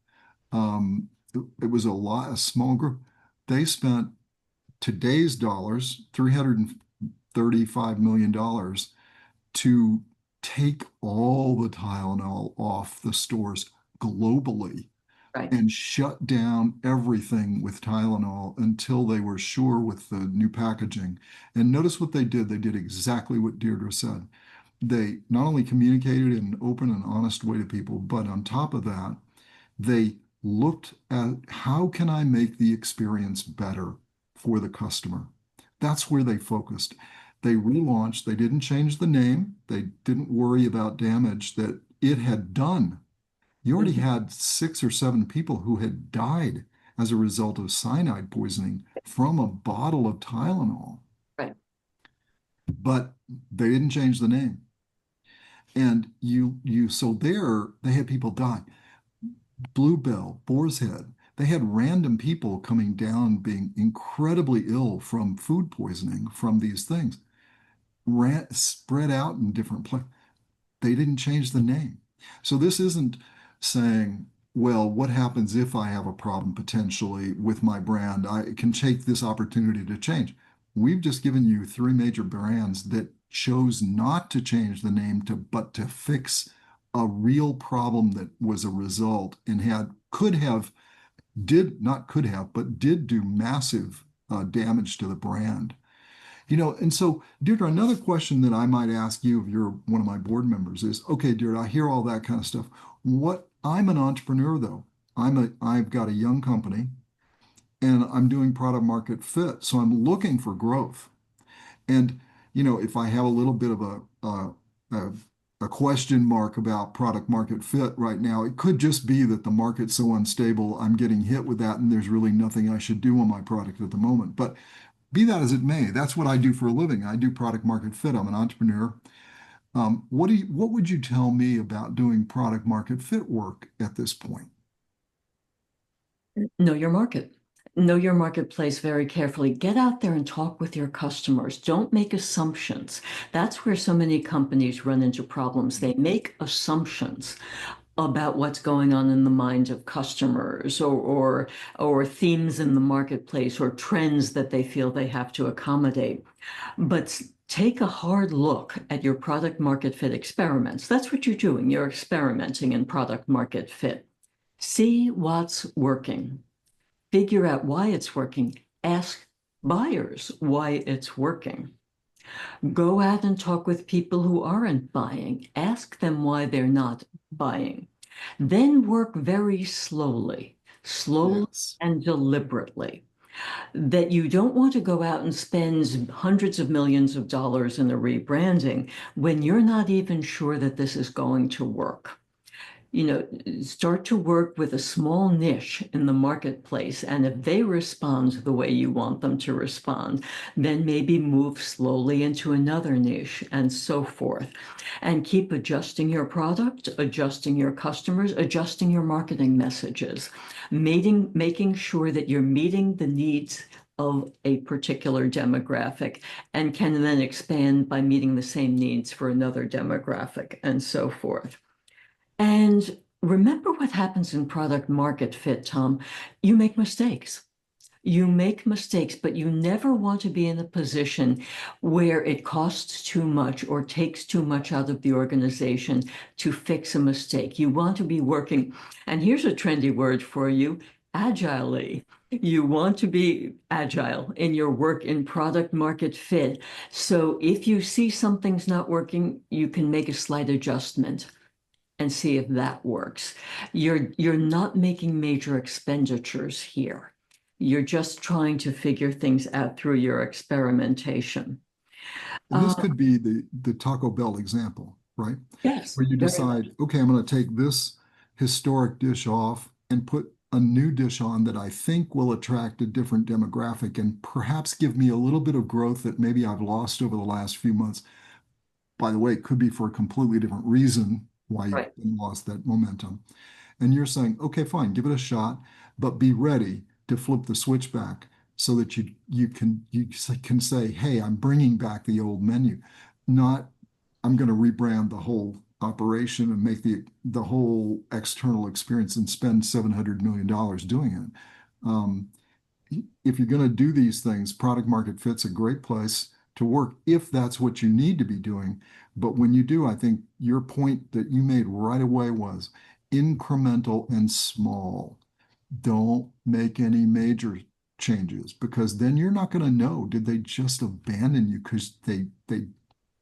It was a small group. They spent today's dollars, $335 million, to take all the Tylenol off the stores globally right. and shut down everything with Tylenol until they were sure with the new packaging. And notice what they did. They did exactly what Deirdre said. They not only communicated in an open and honest way to people, but on top of that, they looked at how can I make the experience better for the customer. That's where they focused. They relaunched. They didn't change the name. They didn't worry about damage that it had done. You already Mhm. had 6 or 7 people who had died as a result of cyanide poisoning from a bottle of Tylenol, Right. but they didn't change the name. And so there they had people die. Bluebell, Boar's Head, they had random people coming down being incredibly ill from food poisoning from these things, spread out in different places. They didn't change the name. So this isn't saying, well, what happens if I have a problem potentially with my brand? I can take this opportunity to change. We've just given you three major brands that chose not to change the name but to fix a real problem that was a result and could have, did not could have, but did do massive damage to the brand. And so, Deirdre, another question that I might ask you if you're one of my board members is, okay, Deirdre, I hear all that kind of stuff. I'm an entrepreneur though. I've got a young company and I'm doing product market fit. So I'm looking for growth. And, if I have a little bit of a, a question mark about product market fit right now, it could just be that the market's so unstable, I'm getting hit with that, and there's really nothing I should do on my product at the moment. But be that as it may, that's what I do for a living. I do product market fit. I'm an entrepreneur. What would you tell me about doing product market fit work at this point? Know your market. Know your marketplace very carefully. Get out there and talk with your customers. Don't make assumptions. That's where so many companies run into problems. They make assumptions about what's going on in the minds of customers or themes in the marketplace or trends that they feel they have to accommodate. But take a hard look at your product market fit experiments. That's what you're doing. You're experimenting in product market fit. See what's working. Figure out why it's working. Ask buyers why it's working. Go out and talk with people who aren't buying. Ask them why they're not buying. Then work very slowly Yes. and deliberately. That you don't want to go out and spend hundreds of millions of dollars in a rebranding when you're not even sure that this is going to work. Start to work with a small niche in the marketplace. And if they respond the way you want them to respond, then maybe move slowly into another niche and so forth. And keep adjusting your product, adjusting your customers, adjusting your marketing messages, making sure that you're meeting the needs of a particular demographic and can then expand by meeting the same needs for another demographic and so forth. And remember what happens in product market fit, Tom. You make mistakes. You make mistakes, but you never want to be in a position where it costs too much or takes too much out of the organization to fix a mistake. You want to be working, and here's a trendy word for you, agilely. You want to be agile in your work in product market fit. So if you see something's not working, you can make a slight adjustment and see if that works. You're not making major expenditures here. You're just trying to figure things out through your experimentation. And this Uh, could be the Taco Bell example, right? yes, Where you very much. decide, okay, I'm going to take this historic dish off and put a new dish on that I think will attract a different demographic and perhaps give me a little bit of growth that maybe I've lost over the last few months. By the way, it could be for a completely different reason why you've Right. lost that momentum. And you're saying, okay, fine, give it a shot, but be ready to flip the switch back so that you can say, hey, I'm bringing back the old menu, not I'm going to rebrand the whole operation and make the whole external experience and spend $700 million doing it. If you're going to do these things, product market fit's a great place to work if that's what you need to be doing. But when you do, I think your point that you made right away was incremental and small. Don't make any major changes because then you're not going to know, did they just abandon you because they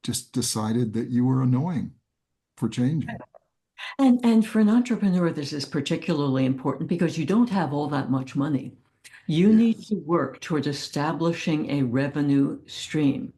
just decided that you were annoying for changing? And for an entrepreneur, this is particularly important because you don't have all that much money. You need Yes. to work toward establishing a revenue stream.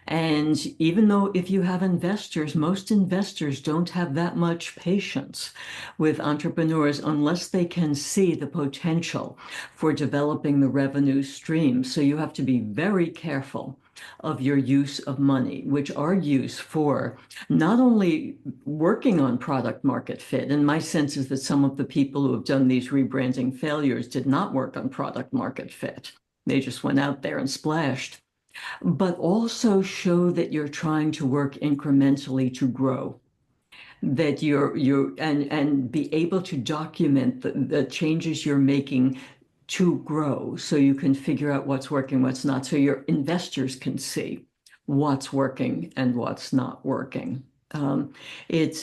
And even though if you have investors, most investors don't have that much patience with entrepreneurs unless they can see the potential for developing the revenue stream. So you have to be very careful of your use of money, which are used for not only working on product market fit. And my sense is that some of the people who have done these rebranding failures did not work on product market fit. They just went out there and splashed, but also show that you're trying to work incrementally to grow, that you're and be able to document the changes you're making to grow so you can figure out what's working, what's not, so your investors can see what's working and what's not working. It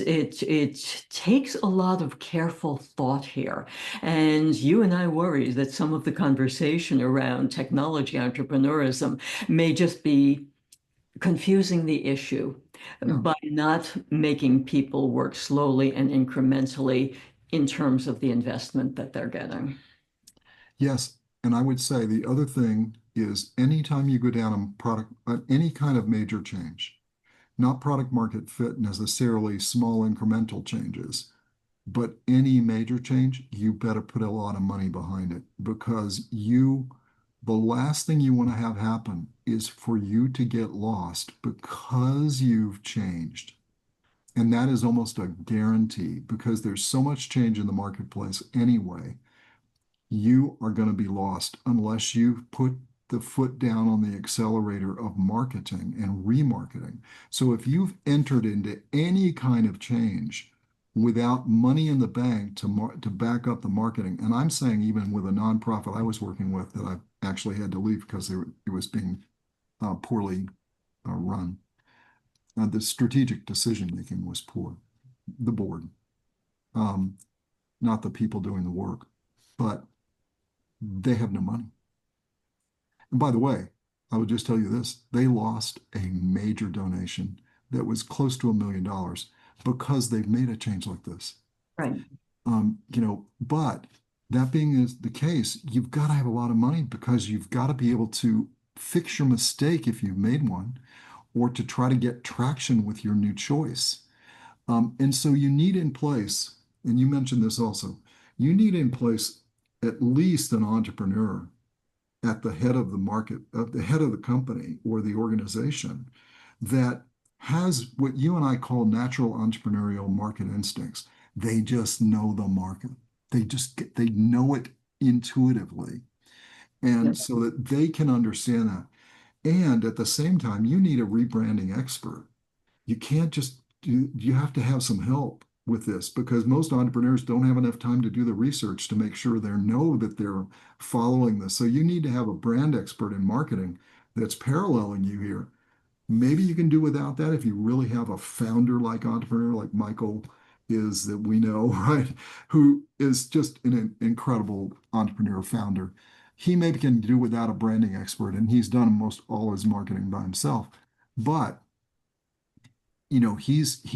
takes a lot of careful thought here. And you and I worry that some of the conversation around technology entrepreneurism may just be confusing the issue Yeah. by not making people work slowly and incrementally in terms of the investment that they're getting. Yes. And I would say the other thing is anytime you go down a product, any kind of major change, not product market fit necessarily small incremental changes, but any major change, you better put a lot of money behind it because the last thing you want to have happen is for you to get lost because you've changed. And that is almost a guarantee because there's so much change in the marketplace anyway. You are going to be lost unless you put the foot down on the accelerator of marketing and remarketing. So if you've entered into any kind of change without money in the bank to back up the marketing, and I'm saying even with a nonprofit I was working with that I actually had to leave because it was being poorly run. The strategic decision making was poor. The board, um, not the people doing the work, but they have no money. And by the way, I would just tell you this, they lost a major donation that was close to $1 million because they've made a change like this. Right. But that being is the case, you've got to have a lot of money because you've got to be able to fix your mistake if you've made one, or to try to get traction with your new choice. And so you need in place, and you mentioned this also, you need in place at least an entrepreneur at the head of the market, at the head of the company or the organization that has what you and I call natural entrepreneurial market instincts. They just know the market. They know it intuitively. Yeah. And so that they can understand that. And at the same time, you need a rebranding expert. You can't just you have to have some help with this because most entrepreneurs don't have enough time to do the research to make sure they know that they're following this. So you need to have a brand expert in marketing that's paralleling you here. Maybe you can do without that if you really have a founder like entrepreneur like Michael is that we know, right? Who is just an incredible entrepreneur founder. He maybe can do without a branding expert, and he's done most all his marketing by himself. But he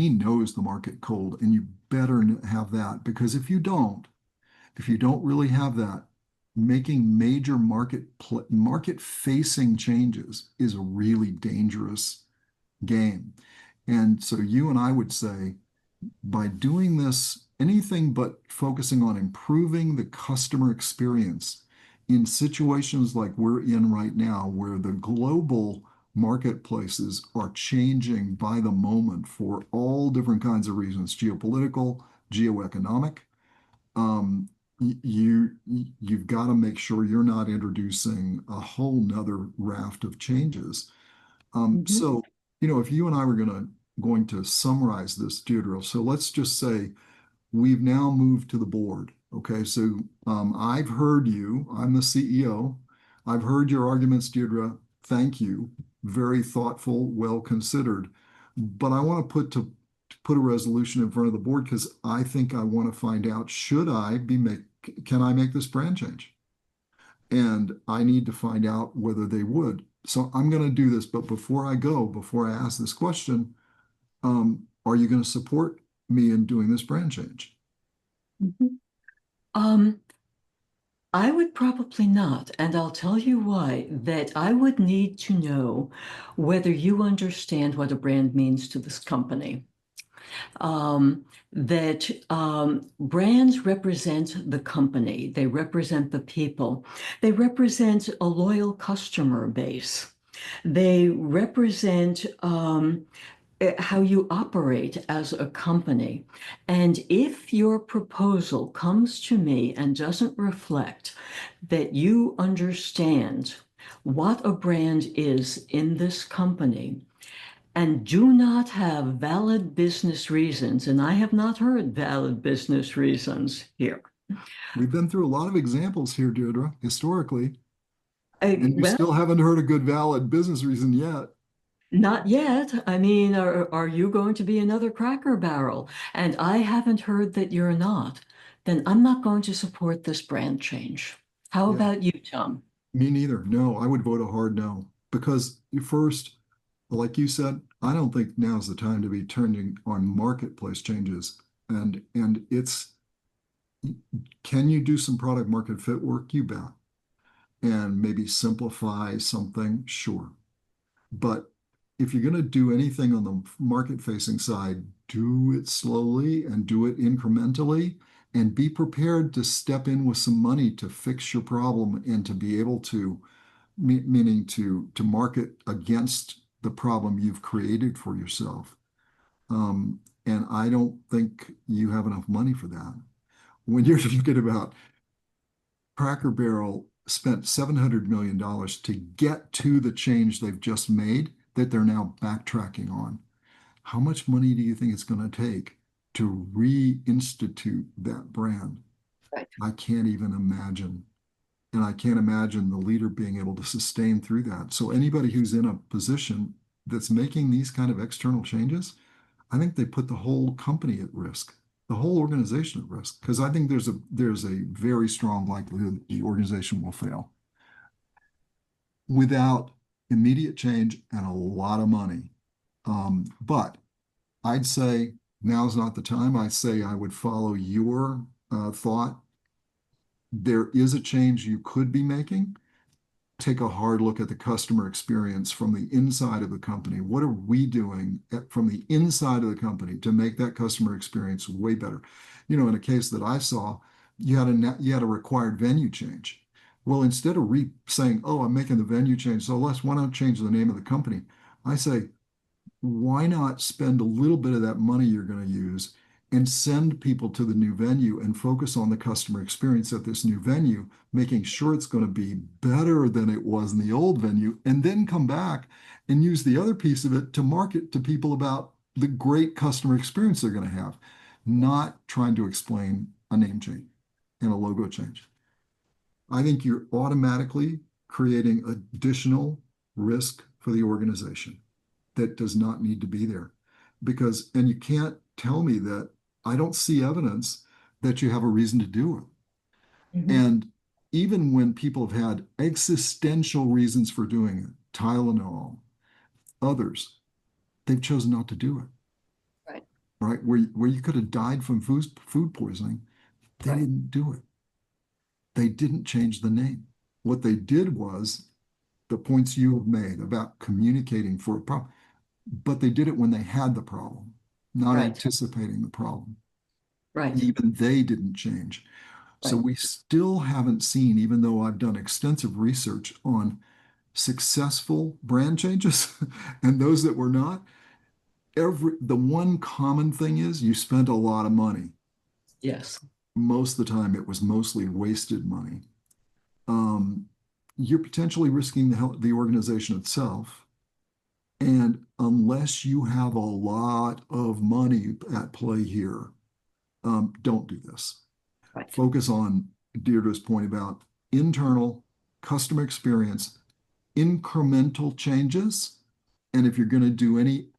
knows the market cold, and you better have that because if you don't really have that, making major market facing changes is a really dangerous game. And so you and I would say by doing this, anything but focusing on improving the customer experience in situations like we're in right now, where the global marketplaces are changing by the moment for all different kinds of reasons, geopolitical, geoeconomic. Um, you've got to make sure you're not introducing a whole nother raft of changes. Mhm. So, if you and I were going to summarize this, Deirdre, so let's just say we've now moved to the board. Okay, so I've heard you. I'm the CEO. I've heard your arguments, Deirdre. Thank you. Very thoughtful, well considered. But I want to put a resolution in front of the board because I think I want to find out can I make this brand change? And I need to find out whether they would. So I'm going to do this, but before I ask this question, are you going to support me in doing this brand change? Mhm. Um, I would probably not, and I'll tell you why. That I would need to know whether you understand what a brand means to this company. That brands represent the company, they represent the people, they represent a loyal customer base, they represent how you operate as a company. And if your proposal comes to me and doesn't reflect that you understand what a brand is in this company, and do not have valid business reasons, and I have not heard valid business reasons here. We've been through a lot of examples here, Deirdre, historically, and you Well, still haven't heard a good, valid business reason yet. not yet. I mean, are you going to be another Cracker Barrel? And I haven't heard that you're not. Then I'm not going to support this brand change. How Yeah, about you, Tom? me neither. No, I would vote a hard no because first, like you said, I don't think now's the time to be turning on marketplace changes. And it's, can you do some product market fit work? You bet. And maybe simplify something, sure. But if you're going to do anything on the market facing side, do it slowly and do it incrementally and be prepared to step in with some money to fix your problem and to be able to, meaning to market against the problem you've created for yourself. And I don't think you have enough money for that. When you're thinking about Cracker Barrel spent $700 million to get to the change they've just made that they're now backtracking on. How much money do you think it's going to take to reinstitute that brand? Right. I can't even imagine. And I can't imagine the leader being able to sustain through that. So anybody who's in a position that's making these kind of external changes, I think they put the whole company at risk, the whole organization at risk, because I think there's a very strong likelihood that the organization will fail without immediate change and a lot of money. But I'd say now's not the time. I say I would follow your thought. There is a change you could be making. Take a hard look at the customer experience from the inside of the company. What are we doing from the inside of the company to make that customer experience way better? You know, in a case that I saw, you had a required venue change. Well, instead of saying, "Oh, I'm making the venue change, so why not change the name of the company?" I say, why not spend a little bit of that money you're going to use and send people to the new venue and focus on the customer experience at this new venue, making sure it's going to be better than it was in the old venue, and then come back and use the other piece of it to market to people about the great customer experience they're going to have, not trying to explain a name change and a logo change. I think you're automatically creating additional risk for the organization that does not need to be there. Because, and you can't tell me that I don't see evidence that you have a reason to do it. Mhm. And even when people have had existential reasons for doing it, Tylenol, others, they've chosen not to do it, Right, right? Where you could have died from food poisoning, they right, didn't do it. They didn't change the name. What they did was the points you have made about communicating for a problem, but they did it when they had the problem, not right, anticipating the problem. right, Even they didn't change. So right. we still haven't seen, even though I've done extensive research on successful brand changes and those that were not, the one common thing is you spent a lot of money. Yes, Most of the time, it was mostly wasted money. Um, you're potentially risking the organization itself. And unless you have a lot of money at play here, don't do this. right. Focus on Deirdre's point about internal customer experience, incremental changes. And if you're going to do any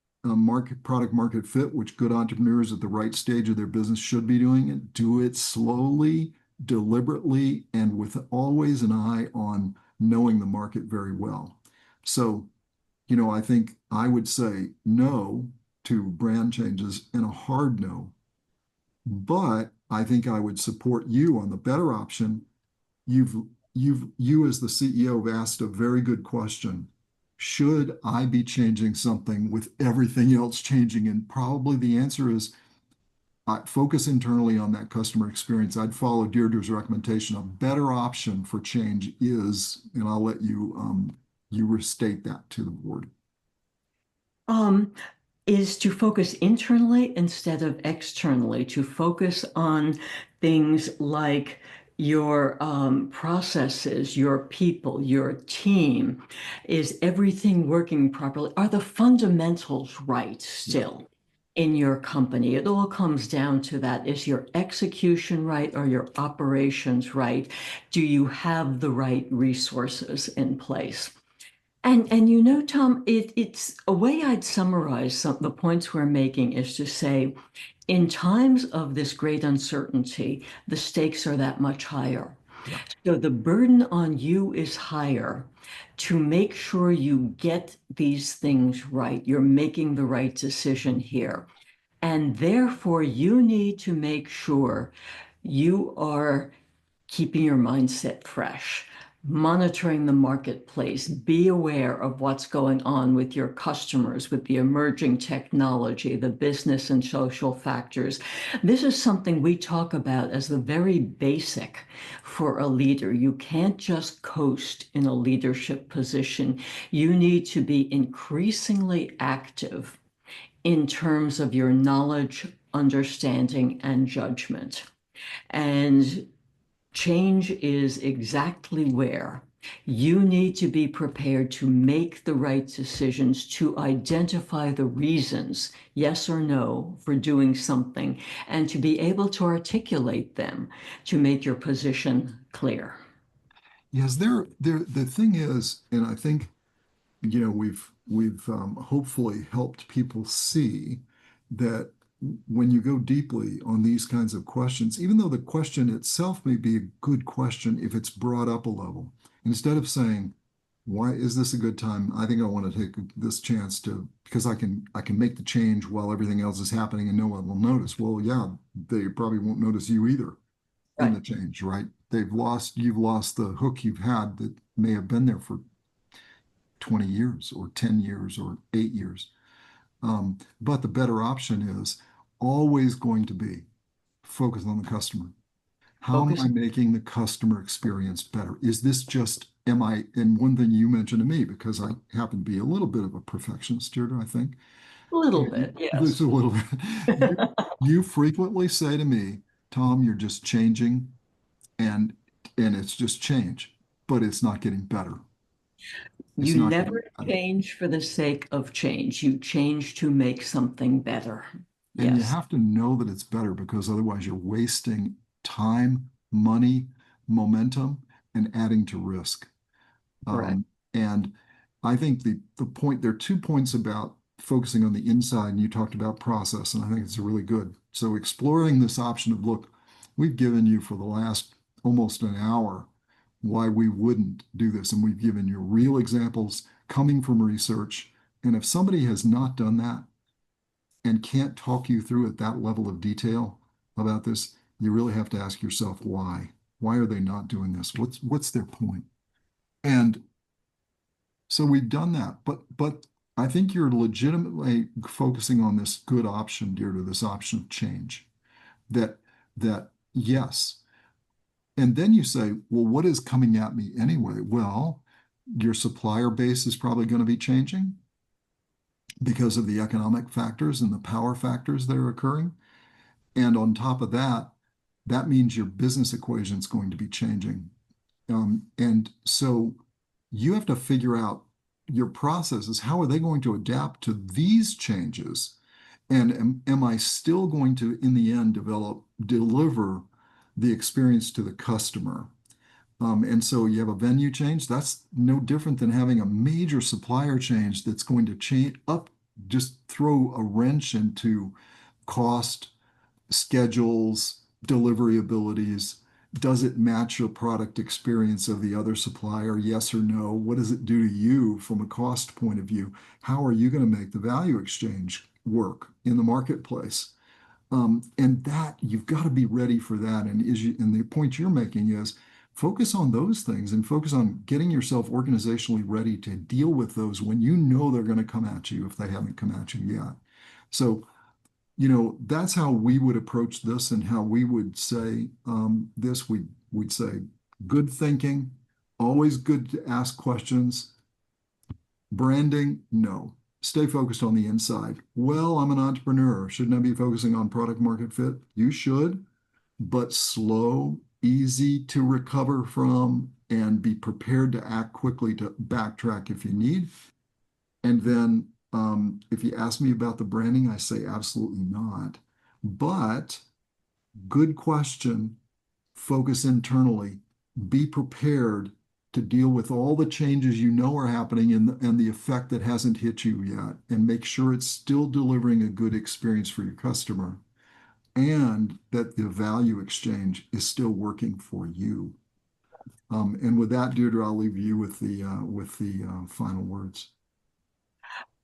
product market fit, which good entrepreneurs at the right stage of their business should be doing it, do it slowly, deliberately, and with always an eye on knowing the market very well. So, you know, I think I would say no to brand changes and a hard no. But I think I would support you on the better option. you've you as the CEO have asked a very good question. Should I be changing something with everything else changing? And probably the answer is focus internally on that customer experience. I'd follow Deirdre's recommendation. A better option for change is, and I'll let you you restate that to the board. Um, is to focus internally instead of externally, to focus on things like your processes, your people, your team. Is everything working properly? Are the fundamentals right Yeah. still in your company? It all comes down to that. Is your execution right? Or your operations right? Do you have the right resources in place? And you know, Tom, it's a way I'd summarize the points we're making is to say, in times of this great uncertainty, the stakes are that much higher. Yeah. So the burden on you is higher to make sure you get these things right. You're making the right decision here. And therefore, you need to make sure you are keeping your mindset fresh, monitoring the marketplace, be aware of what's going on with your customers, with the emerging technology, the business and social factors. This is something we talk about as the very basic for a leader. You can't just coast in a leadership position. You need to be increasingly active in terms of your knowledge, understanding, and judgment. And change is exactly where you need to be prepared to make the right decisions, to identify the reasons, yes or no, for doing something, and to be able to articulate them to make your position clear. Yes, the thing is, and I think we've hopefully helped people see that when you go deeply on these kinds of questions, even though the question itself may be a good question if it's brought up a level, instead of saying, "Why is this a good time? I think I want to take this chance to because I can make the change while everything else is happening and no one will notice." Well, yeah, they probably won't notice you either in Right. the change, right? You've lost the hook you've had that may have been there for 20 years or 10 years or 8 years. But the better option is always going to be focus on the customer. How am Focus. I making the customer experience better? Is this just, am I, and one thing you mentioned to me, because I happen to be a little bit of a perfectionist here, I think, A little and bit, there's yes. a little bit, you frequently say to me, Tom, you're just changing and it's just change, but it's not getting better. It's You not getting never better. change for the sake of change. You change to make something better. And you Yes, have to know that it's better because otherwise you're wasting time, money, momentum, and adding to risk. correct. Um, and I think the point, there are 2 points about focusing on the inside, and you talked about process, and I think it's really good. So exploring this option of, look, we've given you for the last almost an hour why we wouldn't do this, and we've given you real examples coming from research. And if somebody has not done that, and can't talk you through at that level of detail about this, you really have to ask yourself why. Why are they not doing this? What's their point? And so we've done that, but I think you're legitimately focusing on this good option, dear to this option of change. That that yes. And then you say, well, what is coming at me anyway? Well, your supplier base is probably going to be changing because of the economic factors and the power factors that are occurring. And on top of that, that means your business equation is going to be changing. And so you have to figure out your processes. How are they going to adapt to these changes? And am I still going to, in the end, deliver the experience to the customer? And so you have a venue change. That's no different than having a major supplier change that's going to just throw a wrench into cost, schedules, delivery abilities. Does it match your product experience of the other supplier? Yes or no? What does it do to you from a cost point of view? How are you going to make the value exchange work in the marketplace? And that you've got to be ready for that. And the point you're making is focus on those things and focus on getting yourself organizationally ready to deal with those when you know they're going to come at you if they haven't come at you yet. So, that's how we would approach this and how we would say this. We'd say good thinking, always good to ask questions. Branding, no. Stay focused on the inside. Well, I'm an entrepreneur. Shouldn't I be focusing on product market fit? You should, but slow, easy to recover from, and be prepared to act quickly to backtrack if you need. And then if you ask me about the branding, I say absolutely not. But good question, focus internally, be prepared to deal with all the changes you know are happening and the effect that hasn't hit you yet, and make sure it's still delivering a good experience for your customer and that the value exchange is still working for you. And with that, Deirdre, I'll leave you with the final words.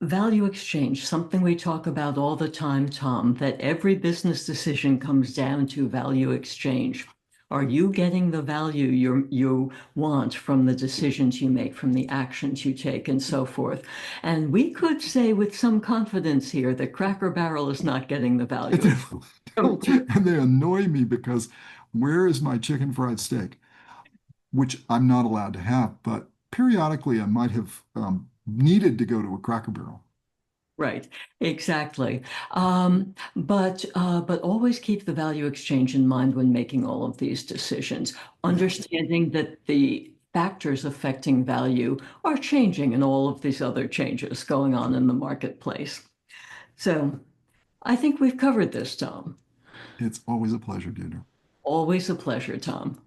Value exchange, something we talk about all the time, Tom, that every business decision comes down to value exchange. Are you getting the value you want from the decisions you make, from the actions you take, and so forth? And we could say with some confidence here that Cracker Barrel is not getting the value. And they annoy me because where is my chicken fried steak? Which I'm not allowed to have, but periodically I might have needed to go to a Cracker Barrel. Right, exactly. But always keep the value exchange in mind when making all of these decisions, understanding that the factors affecting value are changing and all of these other changes going on in the marketplace. So I think we've covered this, Tom. It's always a pleasure, Deirdre. Always a pleasure, Tom.